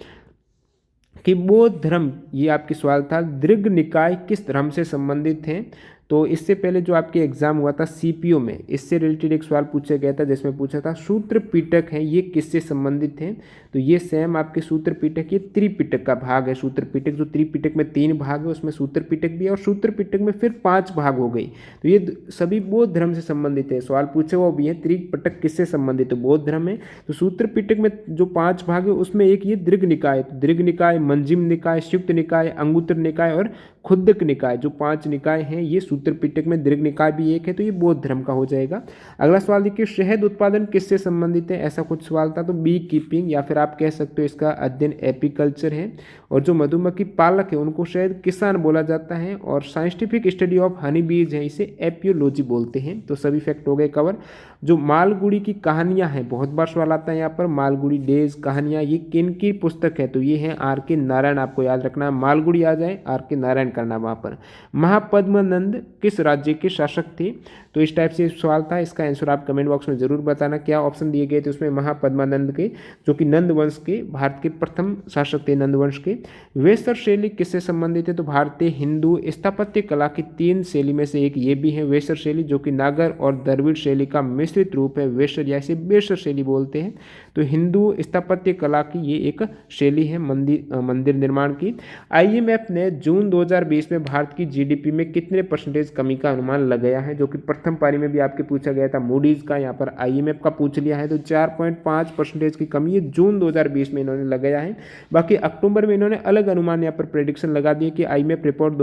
कि बौद्ध धर्म, ये आपकी सवाल था, दृग निकाय किस धर्म से संबंधित हैं, तो इससे पहले जो आपके एग्जाम हुआ था CPO में, इससे रिलेटेड एक सवाल पूछा गया था, जिसमें पूछा था सूत्र पिटक है ये किससे संबंधित हैं, तो ये सेम आपके सूत्र पिटक, ये त्रिपिटक का भाग है। सूत्र पिटक जो त्रिपिटक में 3 भाग है, उसमें सूत्र पिटक भी है, और सूत्र पिटक में फिर 5 भाग हो गई, तो ये सभी बौद्ध धर्म से संबंधित है। सवाल पूछे वो भी है, त्रिपिटक किससे संबंधित है, बौद्ध धर्म है, तो सूत्र पिटक में जो 5 भाग है उसमें एक ये दृग निकाय, तो दृग निकाय, मंजिम निकाय, स्युक्त निकाय, अंगुत्र निकाय और खुद्दक निकाय, जो 5 निकाय हैं, ये सूत्र पिटक में दृग निकाय भी एक है, तो ये बौद्ध धर्म का हो जाएगा। अगला सवाल देखिए, शहद उत्पादन किससे संबंधित है, ऐसा कुछ सवाल था, तो बी कीपिंग, या फिर आप कह सकते हो इसका अध्ययन एपीकल्चर है, और जो मधुमक्खी पालक है उनको शायद किसान बोला जाता है, और साइंटिफिक स्टडी ऑफ हनी बीज है, इसे एपियोलॉजी बोलते हैं। तो सभी फैक्ट हो गए कवर। जो मालगुड़ी की कहानियां हैं, बहुत बार सवाल आता है यहाँ पर, मालगुड़ी डेज कहानियां, ये किन की पुस्तक है, तो ये है RK नारायण, आपको याद रखना है, मालगुड़ी आ जाए RK नारायण करना वहाँ पर। महापद्मानंद किस राज्य के शासक थे, तो इस टाइप से सवाल था, इसका आंसर आप कमेंट बॉक्स में जरूर बताना, क्या ऑप्शन दिए गए थे उसमें, महापद्मानंद के, जो कि नंद वंश के, भारत के प्रथम शासक थे नंद वंश के। वेसर शैली किससे संबंधित है, तो भारतीय हिंदू स्थापत्य कला की 3 शैली में से एक ये भी है वेसर शैली, जो कि नागर और द्रविड़ शैली का मिश्रित रूप है वेसर, या इसे बेसर शैली बोलते हैं। तो हिंदू स्थापत्य कला की ये एक शैली है मंदिर निर्माण की। IMF ने जून 2020 में भारत की GDP में कितने % कमी का अनुमान लगाया है, जो कि प्रथम पारी में भी आपके पूछा गया था, मूडीज का, यहाँ पर IMF का पूछ लिया है, तो 4.5% की कमी है जून 2020 में इन्होंने लगाया है। बाकी अक्टूबर में इन्होंने अलग अनुमान यहाँ पर प्रेडिक्शन लगा दिए कि IMF रिपोर्ट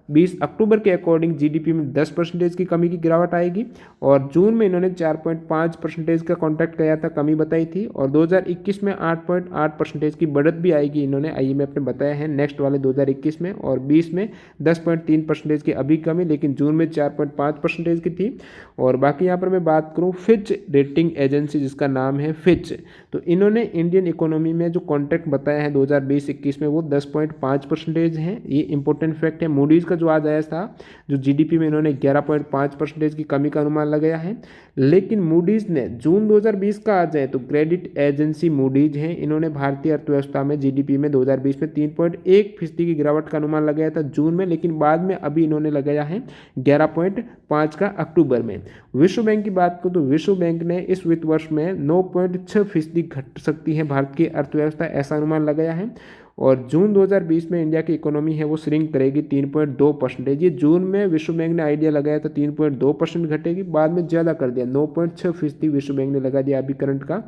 20 अक्टूबर के अकॉर्डिंग जीडीपी में 10% की कमी की गिरावट आएगी और जून में इन्होंने 4.5% का कॉन्ट्रैक्ट किया था, कमी बताई थी और 2021 में 8.8% की बढ़त भी आएगी, इन्होंने आईएमएफ ने बताया है नेक्स्ट वाले 2021 में, और 20 में 10.3% की अभी कमी, लेकिन जून में 4.5% की थी। और बाकी यहाँ पर मैं बात करूँ फिच रेटिंग एजेंसी जिसका नाम है फिच, तो इन्होंने इंडियन इकोनॉमी में जो कॉन्ट्रैक्ट बताया है 2020-21 में वो 10.5% है, ये इंपॉर्टेंट फैक्ट है। मूडीज़ का जो आज आया था जो जीडीपी में इन्होंने 11.5% की कमी का अनुमान लगाया है, लेकिन मूडीज़ ने जून 2020 का आ जाए तो क्रेडिट एजेंसी मूडीज है, इन्होंने भारतीय अर्थव्यवस्था में जीडीपी में 2020 में 3.1% की गिरावट का अनुमान लगाया था जून में, लेकिन बाद में अभी इन्होंने लगाया है 11.5 का अक्टूबर में। विश्व बैंक की बात करूँ तो विश्व बैंक ने इस वित्त वर्ष में 9.6% घट सकती है भारत की अर्थव्यवस्था, ऐसा अनुमान लगाया है। और जून 2020 में इंडिया की इकोनॉमी है वो श्रिंक करेगी 3.2%। ये जून में विश्व बैंक ने आइडिया लगाया था 3.2% घटेगी, बाद में ज़्यादा कर दिया 9.6% विश्व बैंक ने लगा दिया अभी करंट का।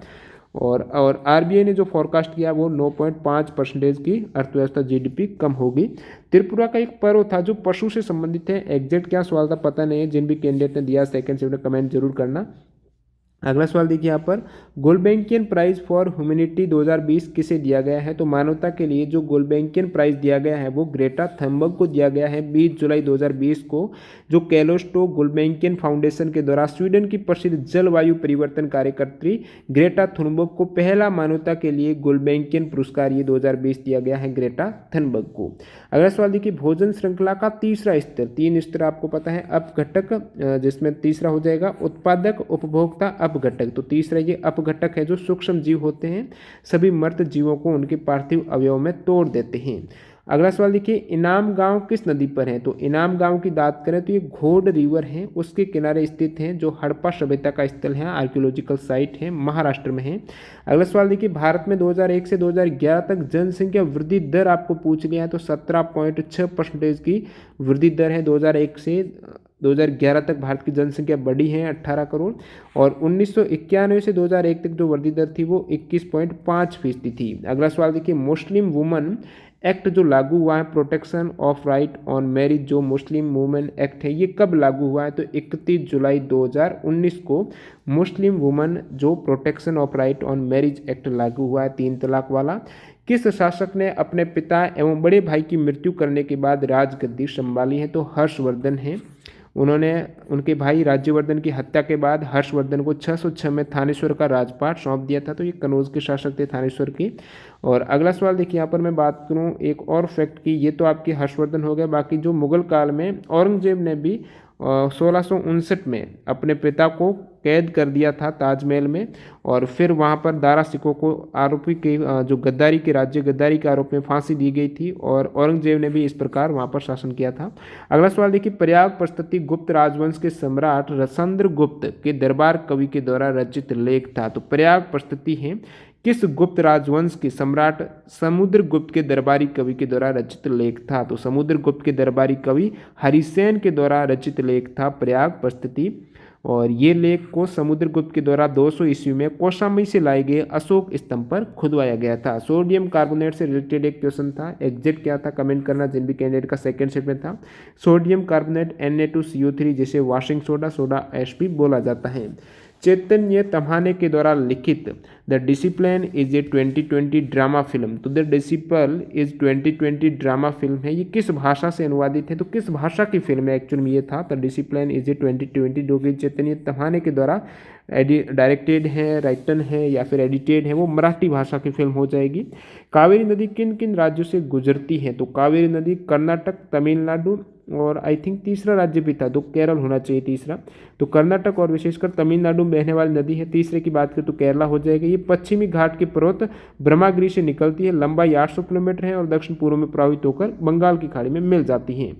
और आरबीआई ने जो फॉरकास्ट किया वो 9.5% की अर्थव्यवस्था जीडीपी कम होगी। त्रिपुरा का एक पर्व था जो पशु से संबंधित है, एग्जैक्ट क्या सवाल था पता नहीं है, जिन भी कैंडिडेट ने दिया सेकंड शिफ्ट में कमेंट जरूर करना। अगला सवाल देखिए यहाँ पर, गोल्डबैंकियन प्राइज फॉर ह्यूमैनिटी 2020 किसे दिया गया है? तो मानवता के लिए जो गोल्डबैंकियन प्राइज दिया गया है वो ग्रेटा थनबर्ग को दिया गया है 20 जुलाई 2020 को, जो कैलोस्टो गोल्डबैंकियन फाउंडेशन के द्वारा स्वीडन की प्रसिद्ध जलवायु परिवर्तन कार्यकर्त्री ग्रेटा थुनबर्ग को पहला मानवता के लिए गोल्डबैंकियन पुरस्कार ये 2020 दिया गया है ग्रेटा थनबर्ग को। अगला सवाल देखिए, भोजन श्रृंखला का तीसरा स्तर, 3 स्तर आपको पता है, अपघटक जिसमें तीसरा हो जाएगा उत्पादक, उपभोक्ता, अपघटक। तो तीसरा ये अपघटक है जो सूक्ष्म जीव होते हैं, सभी मृत जीवों को उनके पार्थिव अवयव में तोड़ देते हैं। अगला सवाल देखिए, इनाम गांव किस नदी पर है? तो इनाम गांव की बात करें तो ये घोड रिवर है, उसके किनारे स्थित है, जो हड़प्पा सभ्यता का स्थल है, आर्कियोलॉजिकल साइट है, महाराष्ट्र में है। अगला सवाल देखिए, भारत में 2001 से 2011 तक जनसंख्या वृद्धि दर आपको पूछ लिया है, तो 17.6% की वृद्धि दर है। 2001 से 2011 तक भारत की जनसंख्या बढ़ी है 18 करोड़, और 1991 से 2001 तक जो वृद्धि दर थी वो 21.5% थी। अगला सवाल देखिए, मुस्लिम वुमन एक्ट जो लागू हुआ है, protection of right on marriage, जो मुस्लिम वुमेन एक्ट है, ये कब लागू हुआ है? तो 31 जुलाई 2019 को मुस्लिम वुमन जो protection of right on marriage act लागू हुआ है, 3 तलाक वाला। किस शासक ने अपने पिता एवं बड़े भाई की मृत्यु करने के बाद राजगद्दी संभाली है? तो हर्षवर्धन है, उन्होंने उनके भाई राज्यवर्धन की हत्या के बाद हर्षवर्धन को 606 में थानेश्वर का राजपाट सौंप दिया था, तो ये कनौज के शासक थे थानेश्वर की। और अगला सवाल देखिए, यहाँ पर मैं बात करूँ एक और फैक्ट की, ये तो आपकी हर्षवर्धन हो गया, बाकी जो मुगल काल में औरंगजेब ने भी 1659 में अपने पिता को कैद कर दिया था ताजमहल में, और फिर वहाँ पर दारा सिकों को आरोपी के जो गद्दारी के आरोप में फांसी दी गई थी, और औरंगजेब ने भी इस प्रकार वहाँ पर शासन किया था। अगला सवाल देखिए, प्रयाग प्रस्तुति गुप्त राजवंश के सम्राट रसंद्र गुप्त के दरबार कवि के द्वारा रचित लेख था। तो प्रयाग प्रस्तुति है किस गुप्त राजवंश के सम्राट समुद्रगुप्त के दरबारी कवि के द्वारा रचित लेख था? तो समुद्रगुप्त के दरबारी कवि हरिसेन के द्वारा रचित लेख था प्रयाग प्रस्तुति, और ये लेख को समुद्रगुप्त के द्वारा 200 ईस्वी में कौशाम्बी से लाए गए अशोक स्तंभ पर खुदवाया गया था। सोडियम कार्बोनेट से रिलेटेड एक क्वेश्चन था, एग्जैक्ट क्या था कमेंट करना जिन भी कैंडिडेट का सेकंड शिफ्ट में था। सोडियम कार्बोनेट Na2CO3 जिसे वॉशिंग सोडा ऐश भी बोला जाता है। चैतन्य तम्हाने के द्वारा लिखित the discipline is a 2020 drama film, तो the disciple is 2020 drama film है, ये किस भाषा से अनुवादित है? तो किस भाषा की फिल्म है एक्चुअल में ये था द डिसिप्लिन इज ए 2020, जो कि चैतन्य तम्हाने के द्वारा डायरेक्टेड है, राइटन है या फिर एडिटेड है, वो मराठी भाषा की फिल्म हो जाएगी। कावेरी नदी किन किन राज्यों से गुजरती है? तो कावेरी नदी कर्नाटक, तमिलनाडु और आई थिंक तीसरा राज्य भी था, तो केरल होना चाहिए तीसरा। तो कर्नाटक और विशेषकर तमिलनाडु में बहने वाली नदी है। तीसरे की बात करें तो केरला हो जाएगा। ये पश्चिमी घाट के पर्वत ब्रह्मागिरी से निकलती है, लंबाई 800 किलोमीटर है और दक्षिण पूर्व में प्रवाहित होकर बंगाल की खाड़ी में मिल जाती है।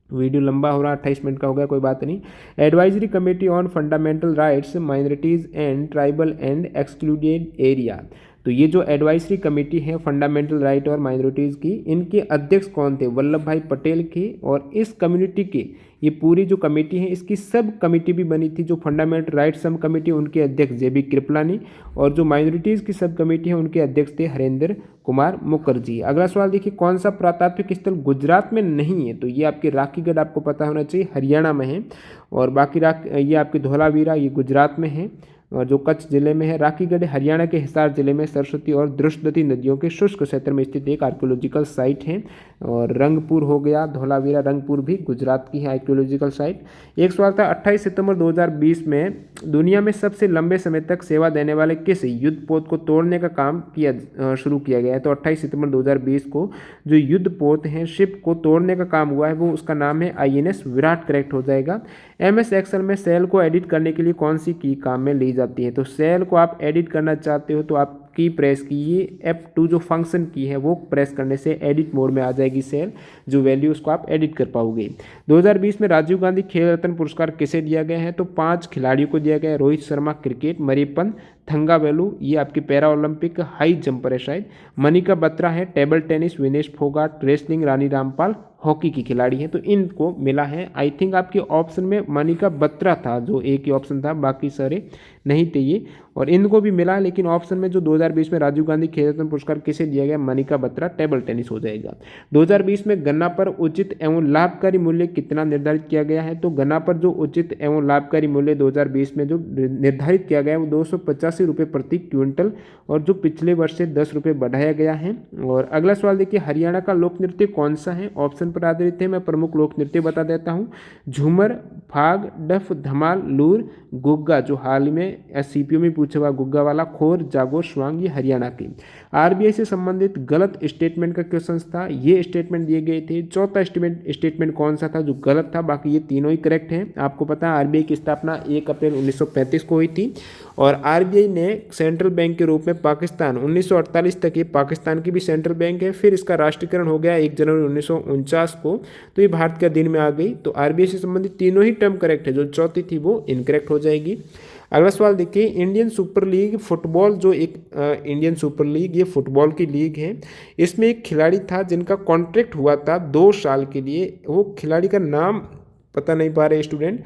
वीडियो लंबा हो रहा, 28 मिनट का हो गया, कोई बात नहीं। Advisory committee on fundamental rights minorities and tribal and excluded area, तो ये जो एडवाइजरी कमेटी है फंडामेंटल राइट और माइनॉरिटीज़ की, इनके अध्यक्ष कौन थे? वल्लभ भाई पटेल के। और इस कम्युनिटी के, ये पूरी जो कमेटी है इसकी सब कमेटी भी बनी थी, जो फंडामेंटल राइट सब कमेटी उनके अध्यक्ष JB कृपलानी, और जो माइनॉरिटीज़ की सब कमेटी है उनके अध्यक्ष थे हरेंद्र कुमार मुखर्जी। अगला सवाल देखिए, कौन सा पुरातात्विक स्थल गुजरात में नहीं है? तो ये आपके राखीगढ़ आपको पता होना चाहिए, हरियाणा में है। और बाकी ये आपके धौलावीरा ये गुजरात में है, और जो कच्छ जिले में है। राखीगढ़ हरियाणा के हिसार जिले में सरस्वती और दृष्टवती नदियों के शुष्क क्षेत्र में स्थित एक आर्कियोलॉजिकल साइट है। और रंगपुर हो गया, धौलावीरा रंगपुर भी गुजरात की है आर्कियोलॉजिकल साइट। एक सवाल था, 28 सितंबर 2020 में दुनिया में सबसे लंबे समय तक सेवा देने वाले किस युद्ध पोत को तोड़ने का काम शुरू किया गया है? तो 28 सितंबर 2020 को जो युद्ध पोत है, शिप को तोड़ने का काम हुआ है, वो उसका नाम है INS विराट, करेक्ट हो जाएगा। MS एक्सेल में सेल को एडिट करने के लिए कौन सी की काम में ली जाती है? तो सेल को आप एडिट करना चाहते हो तो आप की प्रेस कीजिए, F2 जो फंक्शन की है वो प्रेस करने से एडिट मोड में आ जाएगी सेल, जो वैल्यू उसको आप एडिट कर पाओगे। 2020 में राजीव गांधी खेल रत्न पुरस्कार किसे दिया गया है? तो 5 खिलाड़ियों को दिया गया है। रोहित शर्मा क्रिकेट, मरियप्पन थंगावेलु ये आपकी पैरा ओलंपिक हाई जंपर है शायद, मनिका बत्रा है table tennis, Vinesh Phogat wrestling, Rani Rampal hockey की खिलाड़ी हैं। तो इनको मिला है, आई थिंक आपके ऑप्शन में मनिका बत्रा था जो एक ही ऑप्शन था, बाकी सारे नहीं थे ये, और इनको भी मिला। लेकिन ऑप्शन में जो 2020 में राजीव गांधी खेल रत्न पुरस्कार किसे दिया गया? मनिका बत्रा, टेबल टेनिस हो जाएगा। 2020 में गन्ना पर उचित एवं लाभकारी मूल्य कितना निर्धारित किया गया है? तो गन्ना पर जो उचित एवं लाभकारी मूल्य 2020 में जो निर्धारित किया गया है वो 285 रुपये प्रति क्विंटल, और जो पिछले वर्ष से 10 रुपये बढ़ाया गया है। और अगला सवाल देखिए, हरियाणा का लोक नृत्य कौन सा है? ऑप्शन पर आधारित है, मैं प्रमुख लोक नृत्य बता देता हूँ। झूमर, फाग, डफ, धमाल, लूर, गुग्गा जो हाल ही में CPO में पूछा हुआ गुग्गा वाला, खोर, जागोर, स्वांग, ये हरियाणा की। RBI से संबंधित गलत स्टेटमेंट का क्वेश्चन था, ये स्टेटमेंट दिए गए थे। चौथा स्टेटमेंट कौन सा था जो गलत था? बाकी ये तीनों ही करेक्ट हैं। आपको पता है RBI की स्थापना 1 अप्रैल 1935 को हुई थी, और RBI ने सेंट्रल बैंक के रूप में पाकिस्तान 1948 तक ये पाकिस्तान की भी सेंट्रल बैंक है। फिर इसका राष्ट्रीयकरण हो गया 1 जनवरी 1949 को, तो ये भारत के अधीन में आ गई। तो RBI से संबंधित तीनों ही टर्म करेक्ट है, जो चौथी थी वो इनकरेक्ट हो जाएगी। अगला सवाल देखिए, इंडियन सुपर लीग फुटबॉल जो एक इंडियन सुपर लीग ये फुटबॉल की लीग है, इसमें एक खिलाड़ी था जिनका कॉन्ट्रैक्ट हुआ था 2 साल के लिए। वो खिलाड़ी का नाम पता नहीं पा रहे स्टूडेंट,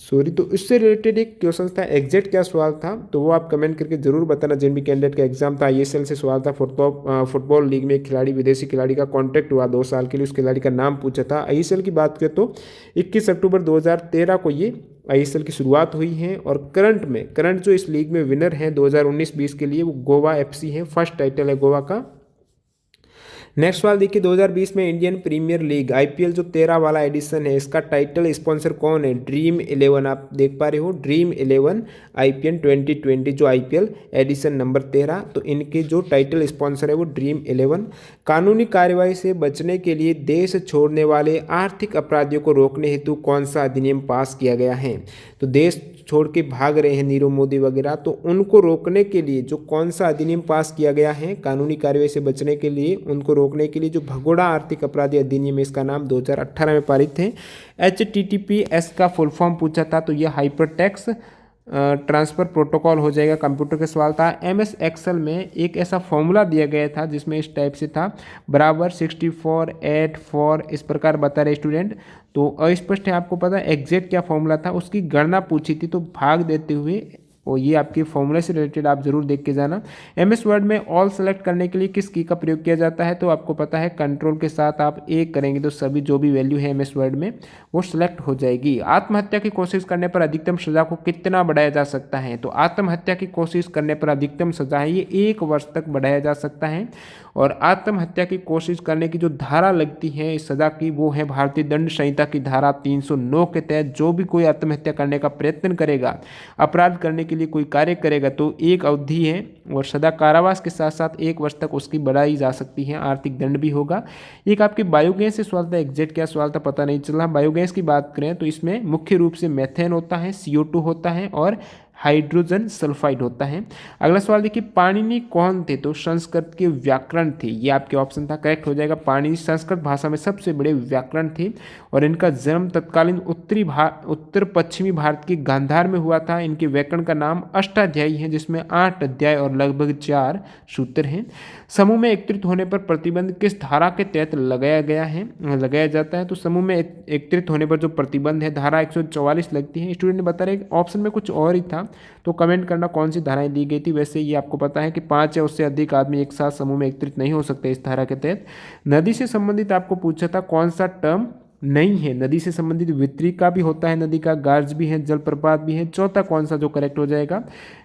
सॉरी। तो इससे रिलेटेड एक क्वेश्चन था, एग्जैक्ट क्या सवाल था तो वो आप कमेंट करके जरूर बताना। जिन भी कैंडिडेट का एग्जाम था ISL से सवाल था, फुटबॉल लीग में एक खिलाड़ी विदेशी खिलाड़ी का कॉन्ट्रैक्ट हुआ 2 साल के लिए, उस खिलाड़ी का नाम पूछा था। ISL की बात करें तो 21 अक्टूबर 2013 को ये ISL की शुरुआत हुई है। और करंट जो इस लीग में विनर हैं 2019-20 के लिए वो गोवा FC है, फर्स्ट टाइटल है गोवा का। नेक्स्ट सवाल देखिए, 2020 में इंडियन प्रीमियर लीग IPL जो 13 वाला एडिशन है, इसका टाइटल स्पॉन्सर कौन है? ड्रीम 11, आप देख पा रहे हो, ड्रीम 11 IPL 2020 जो IPL एडिशन नंबर 13, तो इनके जो टाइटल स्पॉन्सर है वो ड्रीम 11। कानूनी कार्रवाई से बचने के लिए देश छोड़ने वाले आर्थिक अपराधियों को रोकने हेतु कौन सा अधिनियम पास किया गया है? तो देश छोड़ के भाग रहे हैं नीरव मोदी वगैरह, तो उनको रोकने के लिए जो कौन सा अधिनियम पास किया गया है कानूनी कार्रवाई से बचने के लिए, उनको रोकने के लिए, जो भगोड़ा आर्थिक अपराधी अधिनियम, इसका नाम 2018 में पारित है। HTTPS का फुल फॉर्म पूछा था तो यह हाइपर टेक्स्ट ट्रांसफ़र प्रोटोकॉल हो जाएगा। कंप्यूटर का सवाल था। MS एक्सेल में एक ऐसा फॉर्मूला दिया गया था जिसमें इस टाइप से था, बराबर 64 8 4, इस प्रकार बता रहे स्टूडेंट। तो अस्पष्ट है, आपको पता है एग्जैक्ट क्या फॉर्मूला था, उसकी गणना पूछी थी, तो भाग देते हुए, और ये आपके फॉर्मूले से रिलेटेड आप जरूर देख के जाना। MS वर्ड में ऑल सेलेक्ट करने के लिए किस की का प्रयोग किया जाता है? तो आपको पता है कंट्रोल के साथ आप 1 करेंगे तो सभी जो भी वैल्यू है MS वर्ड में वो सिलेक्ट हो जाएगी। आत्महत्या की कोशिश करने पर अधिकतम सजा को कितना बढ़ाया जा सकता है? तो आत्महत्या की कोशिश करने पर अधिकतम सजा है ये 1 वर्ष तक बढ़ाया जा सकता है। और आत्महत्या की कोशिश करने की जो धारा लगती है इस सजा की, वो है भारतीय दंड संहिता की धारा 309 के तहत जो भी कोई आत्महत्या करने का प्रयत्न करेगा, अपराध करने के लिए कोई कार्य करेगा, तो 1 अवधि है और सदा कारावास के साथ साथ 1 वर्ष तक उसकी बढ़ाई जा सकती है, आर्थिक दंड भी होगा। एक आपके बायोगैस से सवाल था, एग्जैक्ट क्या सवाल था पता नहीं चला। बायोगैस की बात करें तो इसमें मुख्य रूप से मेथेन होता है, CO2 होता है और हाइड्रोजन सल्फाइड होता है। अगला सवाल देखिए, पाणिनि कौन थे? तो संस्कृत के व्याकरण थे, ये आपके ऑप्शन था, करेक्ट हो जाएगा। पाणिनि संस्कृत भाषा में सबसे बड़े व्याकरण थे और इनका जन्म तत्कालीन उत्तर पश्चिमी भारत के गांधार में हुआ था। इनके व्याकरण का नाम अष्टाध्यायी है, जिसमें 8 अध्याय और लगभग 4 सूत्र हैं। समूह में एकत्रित होने पर प्रतिबंध किस धारा के तहत लगाया जाता है? तो समूह में एकत्रित होने पर जो प्रतिबंध है धारा 144 लगती है। स्टूडेंट ने बता रहे ऑप्शन में कुछ और ही था, तो कमेंट करना कौन सी धाराएं दी गई थी। वैसे ये आपको पता है कि 5 या उससे अधिक आदमी एक साथ समूह में एकत्रित नहीं हो सकते इस धारा के तहत। नदी से संबंधित आपको पूछा था, कौन सा टर्म नहीं है? नदी से संबंधित वितरिका भी होता है, नदी का गार्ज भी है, जलप्रपात भी है। चौथा कौन सा जो करेक्ट हो जाएगा?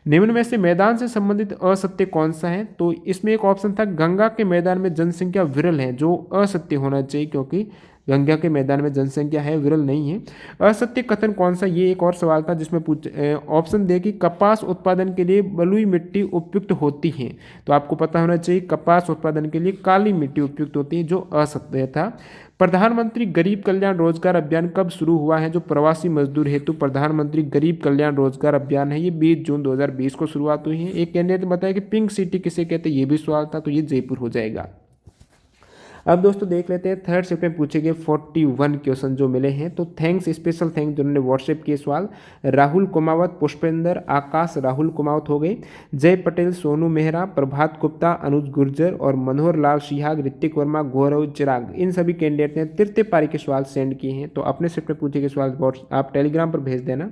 निम्न में से मैदान से संबंधित असत्य कौन सा है? तो इसमें एक ऑप्शन था, गंगा के मैदान में जनसंख्या विरल है, जो असत्य होना चाहिए क्योंकि गंगा के मैदान में जनसंख्या है, विरल नहीं है। असत्य कथन कौन सा? ये एक और सवाल था जिसमें ऑप्शन दे कि कपास उत्पादन के लिए बलुई मिट्टी उपयुक्त होती है, तो आपको पता होना चाहिए कपास उत्पादन के लिए काली मिट्टी उपयुक्त होती है, जो असत्य था। प्रधानमंत्री गरीब कल्याण रोजगार अभियान कब शुरू हुआ है? जो प्रवासी मजदूर हेतु प्रधानमंत्री गरीब कल्याण रोजगार अभियान है, ये 20 जून 2020 को शुरुआत हुई है। एक कैंडिडेट ने बताया कि पिंक सिटी किसे कहते हैं, ये भी सवाल था, तो ये जयपुर हो जाएगा। अब दोस्तों देख लेते हैं थर्ड शिफ्ट में पूछे गए 41 क्वेश्चन जो मिले हैं। तो थैंक्स, स्पेशल थैंक्स जिन्होंने व्हाट्सएप किए सवाल, राहुल कुमावत, पुष्पेंद्र, आकाश राहुल कुमावत हो गए, जय पटेल, सोनू मेहरा, प्रभात गुप्ता, अनुज गुर्जर और मनोहर लाल सिहाग, ऋतिक वर्मा, गौरव चिराग, इन सभी कैंडिडेट ने तृतीय पारी के सवाल सेंड किए हैं। तो अपने शिफ्ट में पूछे गए सवाल आप टेलीग्राम पर भेज देना,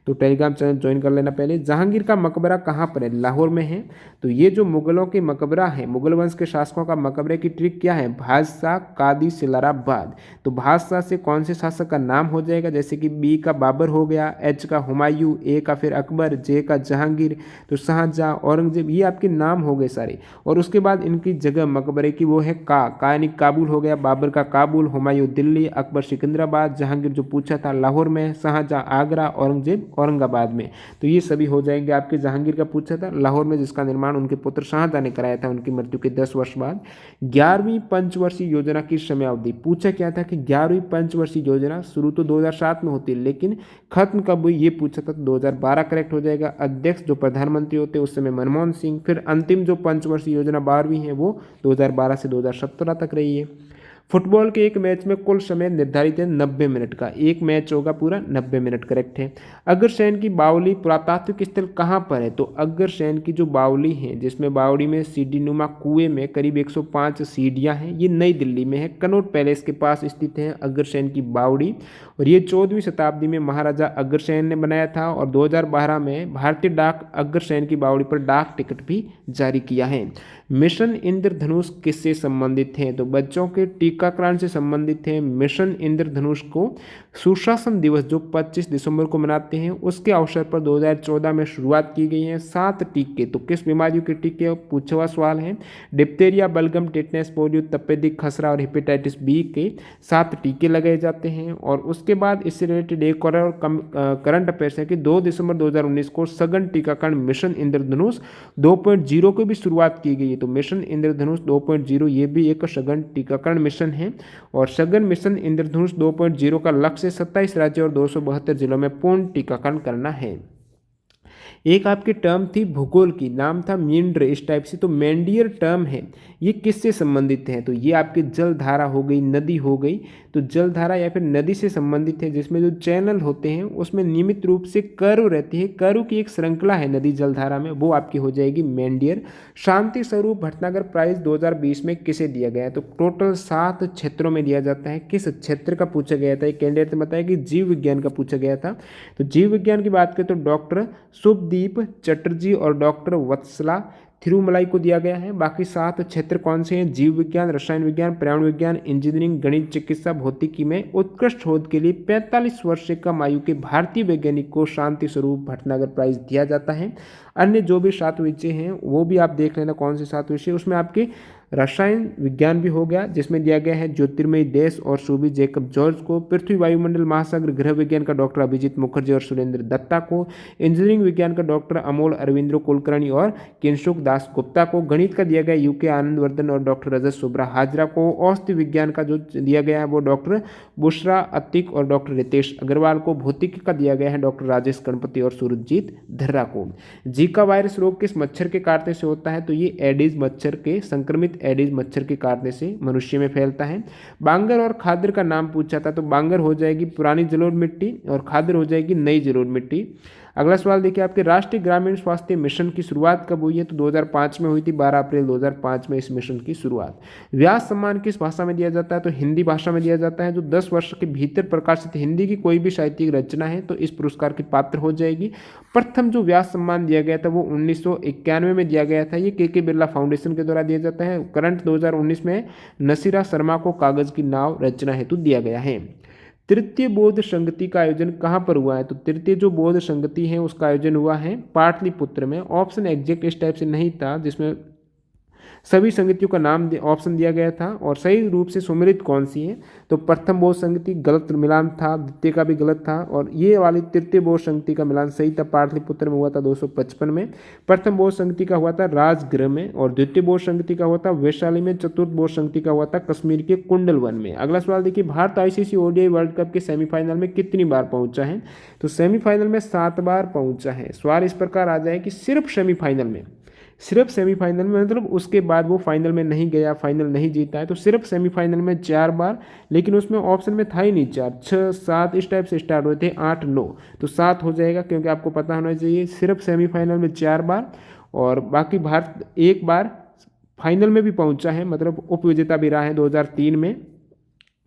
तो टेलीग्राम चैनल ज्वाइन कर लेना। पहले, जहांगीर का मकबरा कहाँ पर है? लाहौर में है। तो ये जो मुगलों के मकबरा है, मुगल वंश के शासकों का मकबरे की ट्रिक क्या है? बादशाह कादी सिलाराबाद। तो बादशाह से कौन से शासक का नाम हो जाएगा? जैसे कि बी का बाबर हो गया, एच का हुमायूं, ए का फिर अकबर, जे का जहांगीर, तो शाहजहां, औरंगजेब, ये आपके नाम हो गए सारे। और उसके बाद इनकी जगह मकबरे की वो है का यानी काबुल हो गया, बाबर का काबुल, हुमायूं दिल्ली, अकबर सिकंदराबाद, जहांगीर जो पूछा था लाहौर में, शाहजहां आगरा, औरंगजेब औरंगाबाद में। तो ये सभी हो जाएंगे आपके। जहांगीर का पूछा था लाहौर में, जिसका निर्माण उनके पुत्र शाहजहां ने कराया था उनकी मृत्यु के 10 वर्ष बाद। 11वीं पंचवर्षीय योजना की समयावधि पूछा क्या था कि 11वीं पंचवर्षीय योजना शुरू तो 2007 में होती है, लेकिन खत्म कब हुई ये पूछा था, 2012 करेक्ट हो जाएगा। अध्यक्ष जो प्रधानमंत्री होते हैं उस समय मनमोहन सिंह। फिर अंतिम जो पंचवर्षीय योजना 12वीं है वो 2012 से 2017 तक रही है। फुटबॉल के एक मैच में कुल समय निर्धारित है 90 मिनट का, एक मैच होगा पूरा 90 मिनट, करेक्ट है। अग्रसेन की बावली पुरातात्विक स्थल कहाँ पर है? तो अग्रसेन की जो बावली है, जिसमें बावली में सीढ़ी नुमा कुएं में करीब 105 सीढ़ियाँ हैं, ये नई दिल्ली में है, कनॉट पैलेस के पास स्थित है अग्रसेन की बावड़ी। और ये 14वीं शताब्दी में महाराजा अग्रसेन ने बनाया था और 2012 में भारतीय डाक अग्रसेन की बावड़ी पर डाक टिकट भी जारी किया है। मिशन इंद्रधनुष किससे संबंधित है? तो बच्चों के टीकाकरण से संबंधित है। मिशन इंद्रधनुष को सुशासन दिवस जो 25 दिसंबर को मनाते हैं उसके अवसर पर 2014 में शुरुआत की गई है। 7 टीके, तो किस बीमारियों के टीके पूछा हुआ सवाल है। डिप्थेरिया, बलगम, टेटनस, पोलियो, तपेदिक, खसरा और हेपेटाइटिस बी के 7 टीके लगाए जाते हैं। और उसके बाद इससे रिलेटेड एक और करंट अफेयर्स है कि 2 दिसंबर 2019 को सघन टीकाकरण मिशन इंद्रधनुष 2.0 की भी शुरुआत की गई है। तो मिशन इंद्रधनुष 2.0 ये भी एक सघन टीकाकरण मिशन है। और सघन मिशन इंद्रधनुष 2.0 का लक्ष्य 27 राज्यों और 272 जिलों में पूर्ण टीकाकरण करना है। एक आपकी टर्म थी भूगोल की, नाम था मींड्र, इस टाइप से। तो मेंडियर टर्म है, ये किससे संबंधित है? तो ये आपकी जलधारा हो गई, नदी हो गई। तो जलधारा या फिर नदी से संबंधित है, जिसमें जो चैनल होते हैं उसमें नियमित रूप से कर्व रहती है, कर्व की एक श्रृंखला है नदी जलधारा में, वो आपकी हो जाएगी मेंडियर। शांति स्वरूप भटनागर प्राइज 2020 में किसे दिया गया है? तो टोटल 7 क्षेत्रों में दिया जाता है। किस क्षेत्र का पूछा गया था? एक कैंडिडेट ने बताया कि जीव विज्ञान का पूछा गया था। तो जीव विज्ञान की बात करें तो डॉक्टर शुभदीप चटर्जी और डॉक्टर वत्सला थिरुमलाई को दिया गया है। बाकी 7 क्षेत्र कौन से हैं? जीव विज्ञान, रसायन विज्ञान, पर्यावरण विज्ञान, इंजीनियरिंग, गणित, चिकित्सा, भौतिकी में उत्कृष्ट शोध के लिए 45 वर्ष से कम आयु के भारतीय वैज्ञानिक को शांति स्वरूप भटनागर प्राइज दिया जाता है। अन्य जो भी 7 विषय हैं वो भी आप देख लेना कौन से 7 विषय, उसमें आपके रसायन विज्ञान भी हो गया जिसमें दिया गया है ज्योतिर्मयी देश और सूबी जैकब जॉर्ज को, पृथ्वी वायुमंडल महासागर गृह विज्ञान का डॉक्टर अभिजीत मुखर्जी और सुरेंद्र दत्ता को, इंजीनियरिंग विज्ञान का डॉक्टर अमोल अरविंद्र कुलकर्णी और किंशुक दास गुप्ता को, गणित का दिया गया यूके आनंदवर्धन और डॉक्टर रजत सुब्रा हाजरा को, औषधि विज्ञान का जो दिया गया है वो डॉक्टर बुशरा अतिक और डॉक्टर रितेश अग्रवाल को, भौतिकी का दिया गया है डॉक्टर राजेश गणपति और सूरजजीत धर्रा को। जीका वायरस रोग किस मच्छर के काटने से होता है, तो ये एडिस मच्छर के, संक्रमित एडिस मच्छर के काटने से मनुष्य में फैलता है। बांगर और खादर का नाम पूछा था, तो बांगर हो जाएगी पुरानी जलोढ़ मिट्टी और खादर हो जाएगी नई जलोढ़ मिट्टी। अगला सवाल देखिए आपके राष्ट्रीय ग्रामीण स्वास्थ्य मिशन की शुरुआत कब हुई है, तो 2005 में हुई थी, 12 अप्रैल 2005 में इस मिशन की शुरुआत। व्यास सम्मान किस भाषा में दिया जाता है, तो हिंदी भाषा में दिया जाता है। जो 10 वर्ष के भीतर प्रकाशित हिंदी की कोई भी साहित्यिक रचना है तो इस पुरस्कार की पात्र हो जाएगी। प्रथम जो व्यास सम्मान दिया गया था वो 1991 में दिया गया था, ये के बिरला फाउंडेशन के द्वारा दिया जाता है। करंट 2019 में नसीरा शर्मा को कागज की नाव रचना हेतु दिया गया है। तृतीय बौद्ध संगति का आयोजन कहाँ पर हुआ है, तो तृतीय जो बौद्ध संगति है उसका आयोजन हुआ है पाटलिपुत्र में। ऑप्शन एग्जैक्ट इस टाइप से नहीं था जिसमें सभी संगतियों का नाम ऑप्शन दिया गया था और सही रूप से सुमेलित कौन सी है, तो प्रथम बौद्ध संगति गलत मिलान था, द्वितीय का भी गलत था और ये वाली तृतीय बौद्ध संगति का मिलान सही था। पाटलिपुत्र में हुआ था 255 में। प्रथम बौद्ध संगति का हुआ था राजगृह में और द्वितीय बौद्ध संगति का हुआ था वैशाली में। चतुर्थ बौद्ध संगति का हुआ था कश्मीर के कुंडलवन में। अगला सवाल देखिए, Bharat ICC ODI world cup के सेमीफाइनल में कितनी बार पहुंचा है, तो सेमीफाइनल में 7 बार पहुंचा है। सवाल इस प्रकार आ जाए कि सिर्फ सेमीफाइनल में, सिर्फ सेमीफाइनल में, मतलब उसके बाद वो फाइनल में नहीं गया, फाइनल नहीं जीता है, तो सिर्फ सेमीफाइनल में 4 बार, लेकिन उसमें ऑप्शन में था ही नहीं 4, 6, 7 इस टाइप से स्टार्ट हुए थे, 8, 9, तो 7 हो जाएगा क्योंकि आपको पता होना चाहिए सिर्फ सेमीफाइनल में 4 बार और बाकी भारत 1 बार फाइनल में भी पहुंचा है, मतलब उपविजेता भी रहा है 2003 में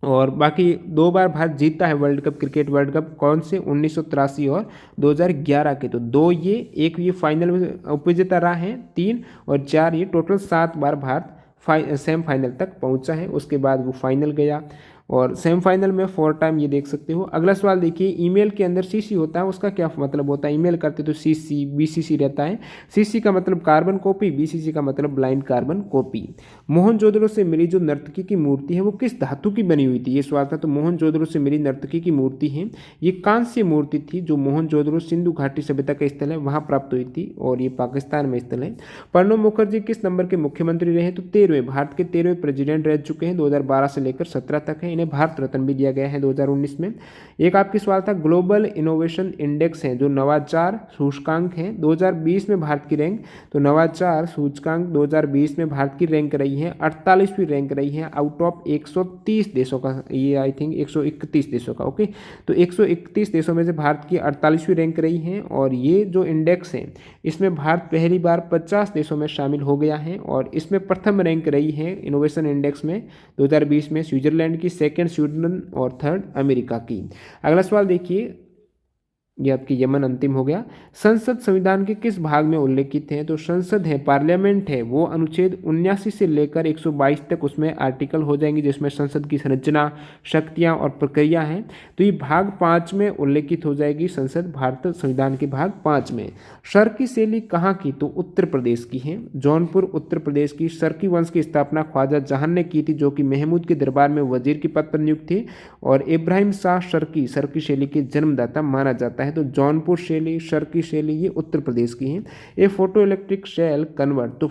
और बाकी 2 बार भारत जीता है world cup, cricket world cup. कौन से, 1983 और 2011 के, तो 2 ये, 1 ये फाइनल में उपविजेता रहा है, 3 और 4 ये, टोटल 7 बार भारत सेमीफाइनल तक पहुंचा है। उसके बाद वो फाइनल गया और सेमीफाइनल में 4 टाइम ये देख सकते हो। अगला सवाल देखिए, ईमेल के अंदर सीसी होता है, उसका क्या मतलब होता है, ईमेल करते तो सीसी बीसीसी रहता है। सीसी का मतलब कार्बन कॉपी, बीसीसी का मतलब ब्लाइंड कार्बन कॉपी। मोहनजोदड़ो से मिली जो नर्तकी की मूर्ति है वो किस धातु की बनी हुई थी, ये सवाल था। तो मोहनजोदड़ो से मिली नर्तकी की मूर्ति है ये कांस्य मूर्ति थी जो मोहनजोदड़ो सिंधु घाटी सभ्यता का स्थल है वहाँ प्राप्त हुई थी और ये पाकिस्तान में स्थल है। प्रणब मुखर्जी किस नंबर के मुख्यमंत्री रहे, तो 13वें, भारत के 13वें प्रेसिडेंट रह चुके हैं, 2012 से लेकर 17 तक है। इन्हें भारत रत्न भी दिया गया है 2019 में। एक आपकी सवाल था, ग्लोबल इनोवेशन इंडेक्स है जो नवाचार सूचकांक है 2020 में भारत की रैंक, तो नवाचार सूचकांक 2020 में भारत की रैंक रही है 48वीं रैंक रही है आउट ऑफ 130 देशों का, ये आई थिंक 131 देशों का, ओके। तो 131 देशों में से भारत की 48वीं रैंक रही है और ये जो इंडेक्स है इसमें भारत पहली बार 50 देशों में शामिल हो गया है और इसमें प्रथम रैंक रही है इनोवेशन इंडेक्स में 2020 में स्विट्जरलैंड की, सेकंड स्वीडन और थर्ड अमेरिका की। अगला सवाल देखिए, ये आपकी यमन अंतिम हो गया। संसद संविधान के किस भाग में उल्लेखित है, तो संसद है, पार्लियामेंट है, वो अनुच्छेद 79 से लेकर 122 तक उसमें आर्टिकल हो जाएंगे जिसमें संसद की संरचना, शक्तियां और प्रक्रिया है। तो ये भाग 5 में उल्लेखित हो जाएगी संसद, भारत संविधान के भाग 5 में। शर्की शैली कहाँ की, तो उत्तर प्रदेश की है, जौनपुर उत्तर प्रदेश की। शर्की वंश की स्थापना ख्वाजा जहान ने की थी जो कि महमूद के दरबार में वजीर के पद पर नियुक्त थे और इब्राहिम शाह शर्की शैली के जन्मदाता माना जाता है। तो जौनपुर शैली, शर्की शैली ये उत्तर प्रदेश की हैं। ये फोटो इलेक्ट्रिक सेल कन्वर्ट, तो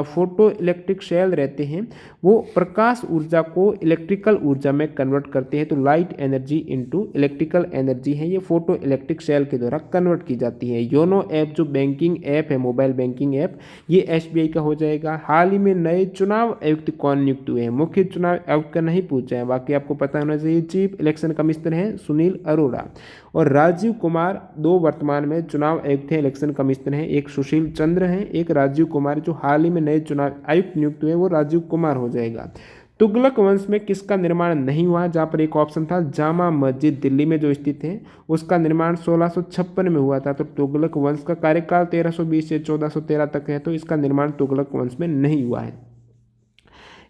फोटो इलेक्ट्रिक सेल रहते हैं वो प्रकाश ऊर्जा को इलेक्ट्रिकल ऊर्जा में कन्वर्ट करते हैं, तो light energy into electrical energy है, ये फोटो इलेक्ट्रिक सेल के द्वारा कन्वर्ट की जाती है। योनो ऐप जो बैंकिंग ऐप है, मोबाइल बैंकिंग ऐप, ये एसबीआई का हो जाएगा। हाल ही में नए चुनाव आयुक्त कौन नियुक्त हुए हैं, मुख्य चुनाव आयुक्त का नहीं पूछा है, बाकी आपको पता होना चाहिए। चीफ इलेक्शन कमिश्नर है सुनील अरोड़ा और राजीव कुमार 2 वर्तमान में चुनाव आयुक्त हैं, इलेक्शन कमिश्नर हैं, एक सुशील चंद्र हैं, एक राजीव कुमार। जो हाल ही में नए चुनाव आयुक्त नियुक्त हुए वो राजीव कुमार हो जाएगा। तुगलक वंश में किसका निर्माण नहीं हुआ, जहाँ पर एक ऑप्शन था जामा मस्जिद दिल्ली में जो स्थित है उसका निर्माण 1656 में हुआ था। तो तुगलक वंश का कार्यकाल 1320 से 1413 तक है, तो इसका निर्माण तुगलक वंश में नहीं हुआ है।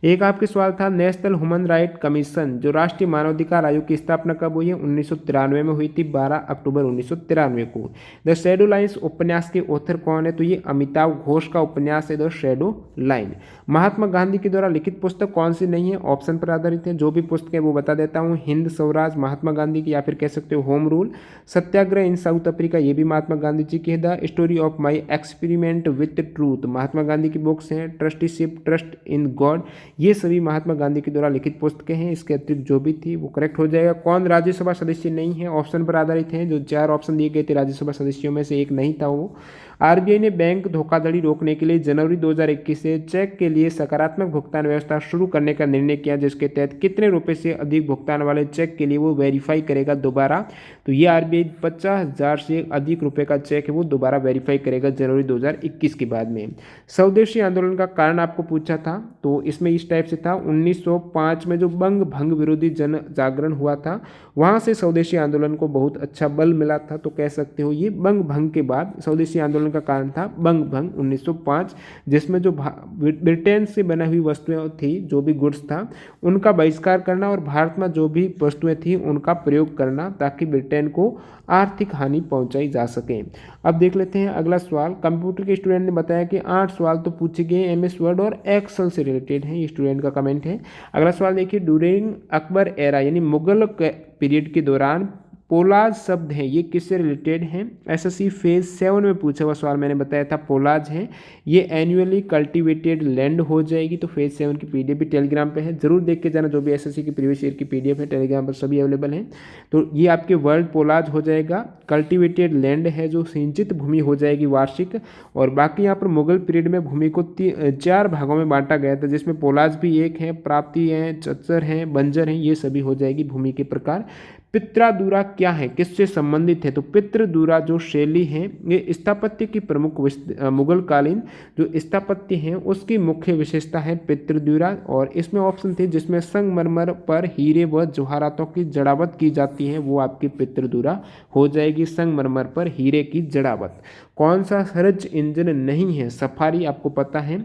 एक आपके सवाल था नेशनल ह्यूमन राइट कमीशन जो राष्ट्रीय मानवाधिकार आयोग की स्थापना कब हुई है? 1993 में हुई थी, 12 अक्टूबर 1993 को। द शैडो लाइन्स उपन्यास के ऑथर कौन है? तो ये अमिताभ घोष का उपन्यास है the shadow line. Mahatma Gandhi के द्वारा लिखित पुस्तक कौन सी नहीं है? ऑप्शन पर आधारित है, जो भी पुस्तक है वो बता देता हूँ। हिंद स्वराज महात्मा गांधी की, या फिर कह सकते हो home rule. Satyagraha in South Africa ये भी महात्मा गांधी जी की है। The story of my experiment with truth Mahatma Gandhi की बुक्स हैं। ट्रस्टीशिप ट्रस्ट इन गॉड ये सभी महात्मा गांधी के द्वारा लिखित पुस्तकें हैं। इसके अतिरिक्त जो भी थी वो करेक्ट हो जाएगा। कौन राज्यसभा सदस्य नहीं है? ऑप्शन पर आधारित है, जो 4 ऑप्शन दिए गए थे राज्यसभा सदस्यों में से एक नहीं था वो। आरबीआई ने बैंक धोखाधड़ी रोकने के लिए जनवरी 2021 से चेक के लिए सकारात्मक भुगतान व्यवस्था शुरू करने का निर्णय किया, जिसके तहत कितने रुपए से अधिक भुगतान वाले चेक के लिए वो वेरीफाई करेगा दोबारा? तो ये आरबीआई 50,000 से अधिक रुपए का चेक है वो दोबारा वेरीफाई करेगा जनवरी 2021 के बाद में। स्वदेशी आंदोलन का कारण आपको पूछा था, तो इसमें इस टाइप से था। 1905 में जो बंग भंग विरोधी जन जागरण हुआ था, वहाँ से स्वदेशी आंदोलन को बहुत अच्छा बल मिला था। तो कह सकते हो ये बंग भंग के बाद स्वदेशी आंदोलन का कारण था बंग भंग 1905, जिसमें जो ब्रिटेन से बना हुई वस्तुएं थी, जो भी गुड्स था उनका बहिष्कार करना और भारत में जो भी वस्तुएं थी उनका प्रयोग करना, ताकि ब्रिटेन को आर्थिक हानि पहुंचाई जा सके। अब देख लेते हैं अगला सवाल। कंप्यूटर के स्टूडेंट ने बताया कि 8 सवाल तो पूछे गए एमएस वर्ड और एक्सेल से रिलेटेड हैं, ये स्टूडेंट का कमेंट है। अगला सवाल देखिए, ड्यूरिंग अकबर एरा यानी मुगल पीरियड के दौरान पोलाज शब्द है ये किससे रिलेटेड हैं? एसएससी फेज 7 में पूछा हुआ सवाल मैंने बताया था पोलाज है, ये एनुअली कल्टीवेटेड लैंड हो जाएगी। तो फेज 7 की पीडीएफ भी टेलीग्राम पे है, जरूर देख के जाना। जो भी एसएससी की प्रीवियस ईयर की पीडीएफ है टेलीग्राम पर सभी अवेलेबल हैं। तो ये आपके वर्ल्ड पोलाज हो जाएगा। कल्टीवेटेड लैंड है जो सिंचित भूमि हो जाएगी वार्षिक। और बाकी यहाँ पर मुगल पीरियड में भूमि को 4 भागों में बांटा गया था, जिसमें पोलाज भी एक है, प्राप्ति है, चच्चर है, बंजर है, ये सभी हो जाएगी भूमि के प्रकार। पित्रादुरा क्या है, किससे संबंधित है? तो पितृदुरा जो शैली है ये स्थापत्य की प्रमुख मुगल कालीन जो स्थापत्य है उसकी मुख्य विशेषता है पितृदुरा। और इसमें ऑप्शन थे जिसमें संगमरमर पर हीरे व जवाहरातों की जड़ावत की जाती है, वो आपकी पितृदुरा हो जाएगी। संगमरमर पर हीरे की जड़ावत। कौन सा सर्च इंजन नहीं है? सफारी आपको पता है,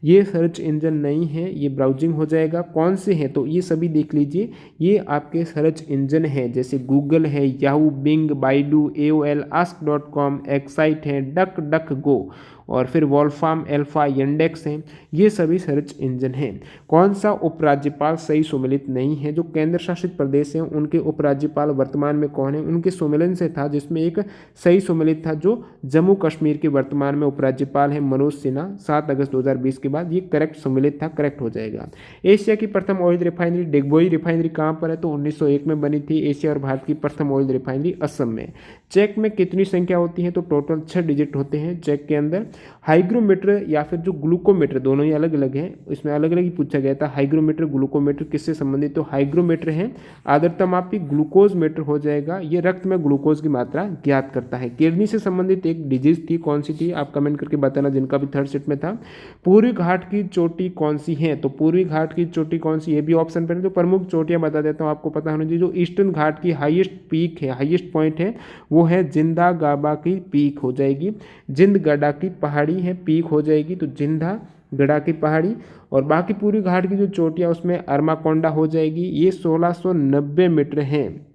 ये सर्च इंजन नहीं है, ये ब्राउजिंग हो जाएगा। कौन से हैं? तो ये सभी देख लीजिए, ये आपके सर्च इंजन है, जैसे गूगल है, याहू, बिंग, बाइडू, एओएल, आस्क.com, एक्साइट है, डक डक गो और फिर वॉल्फार्म, एल्फा, यंडेक्स हैं, ये सभी सर्च इंजन हैं। कौन सा उपराज्यपाल सही सुमेलित नहीं है? जो केंद्र शासित प्रदेश हैं उनके उपराज्यपाल वर्तमान में कौन है? उनके सुमेलन से था, जिसमें एक सही सुमेलित था जो जम्मू कश्मीर के वर्तमान में उपराज्यपाल है मनोज सिन्हा, 7 अगस्त 2020 के बाद। ये करेक्ट सुमेलित था, करेक्ट हो जाएगा। एशिया की प्रथम ऑयल रिफाइनरी डिगबोई रिफाइनरी कहाँ पर है? तो 1901 में बनी थी। एशिया और भारत की प्रथम ऑयल रिफाइनरी असम में। चेक में कितनी संख्या होती है? तो टोटल 6 डिजिट होते हैं चेक के अंदर। हाइग्रोमीटर या फिर जो ग्लूकोमीटर, दोनों ही अलग अलग हैं, इसमें अलग अलग ही पूछा गया था। हाइग्रोमीटर ग्लूकोमीटर किससे संबंधित? तो हाइग्रोमीटर है आर्द्रता मापी, ग्लूकोज मीटर हो जाएगा, ये रक्त में ग्लूकोज की मात्रा ज्ञात करता है। किडनी से संबंधित एक डिजीज थी, कौन सी थी? आप कमेंट करके बताना जिनका भी थर्ड सेट में था। पूर्वी घाट की चोटी कौन सी है? तो पूर्वी घाट की चोटी कौन सी, ये भी ऑप्शन पर है। तो प्रमुख चोटियां बता देता हूँ, आपको पता होना चाहिए। जो ईस्टर्न घाट की हाईएस्ट पीक है, हाईएस्ट पॉइंट है, वो है जिंदा गाबा की पीक हो जाएगी। जिंदगड़ा की पहाड़ी है, पीक हो जाएगी, तो जिंदा गड़ा की पहाड़ी। और बाकी पूरी घाट की जो चोटियाँ उसमें अरमाकोंडा हो जाएगी। ये 1690 मीटर हैं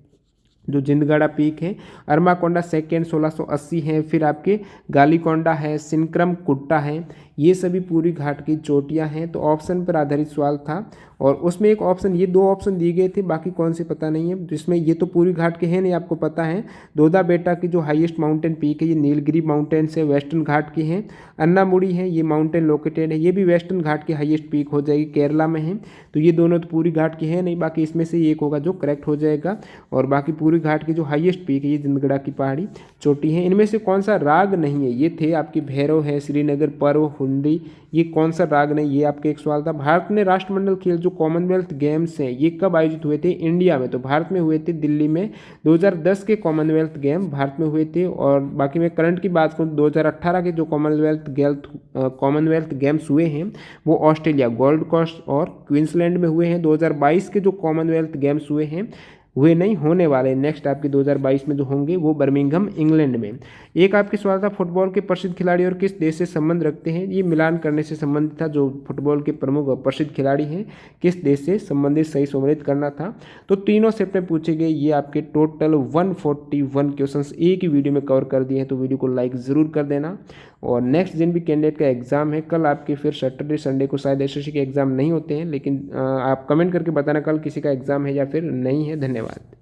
जो जिंदगड़ा पीक है। अरमाकोंडा सेकेंड 1680 है। फिर आपके गालीकोंडा है, सिनक्रम कुट्टा है, ये सभी पूरी घाट की चोटियां हैं। तो ऑप्शन पर आधारित सवाल था और उसमें एक ऑप्शन, ये 2 ऑप्शन दिए गए थे, बाकी कौन से पता नहीं है। जिसमें ये तो पूरी घाट के हैं नहीं, आपको पता है। दोदा बेटा की जो हाईएस्ट माउंटेन पीक है ये नीलगिरी माउंटेन से वेस्टर्न घाट की है। अन्नामुड़ी है, ये माउंटेन लोकेटेड है, ये भी वेस्टर्न घाट की हाईएस्ट पीक हो जाएगी, केरला में है। तो ये दोनों तो पूरी घाट की है नहीं, बाकी इसमें से एक होगा जो करेक्ट हो जाएगा। और बाकी पूरी घाट की जो हाईएस्ट पीक है ये जिंदगड़ा की पहाड़ी चोटी है। इनमें से कौन सा राग नहीं है? ये थे आपकी भैरव है, श्रीनगर पर्व, हुंडी, ये कौन सा राग नहीं? ये आपके एक सवाल था। भारत में राष्ट्रमंडल खेल जो कॉमनवेल्थ गेम्स हैं ये कब आयोजित हुए थे? इंडिया में। तो भारत में हुए थे दिल्ली में। 2010 के कॉमनवेल्थ गेम भारत में हुए थे। और बाकी मैं करंट की बात करूँ, 2018 के जो कॉमनवेल्थ गेम्स हुए हैं वो ऑस्ट्रेलिया, गोल्ड कोस्ट और क्वींसलैंड में हुए हैं। 2022 के जो कॉमनवेल्थ गेम्स हुए हैं हुए नहीं, होने वाले नेक्स्ट आपके 2022 में जो होंगे वो बर्मिंघम इंग्लैंड में। एक आपके सवाल था फुटबॉल के प्रसिद्ध खिलाड़ी और किस देश से संबंध रखते हैं, ये मिलान करने से संबंधित था। जो फुटबॉल के प्रमुख और प्रसिद्ध खिलाड़ी हैं किस देश से संबंधित सही सम्मिलित करना था। तो तीनों शिफ्ट में पूछे गए ये आपके टोटल 141 क्वेश्चंस एक ही वीडियो में कवर कर दिए हैं, तो वीडियो को लाइक ज़रूर कर देना। और नेक्स्ट जिन भी कैंडिडेट का एग्जाम है कल आपके फिर सैटरडे संडे को शायद एसएससी के एग्जाम नहीं होते हैं, लेकिन आप कमेंट करके बताना कल किसी का एग्जाम है या फिर नहीं है। धन्यवाद।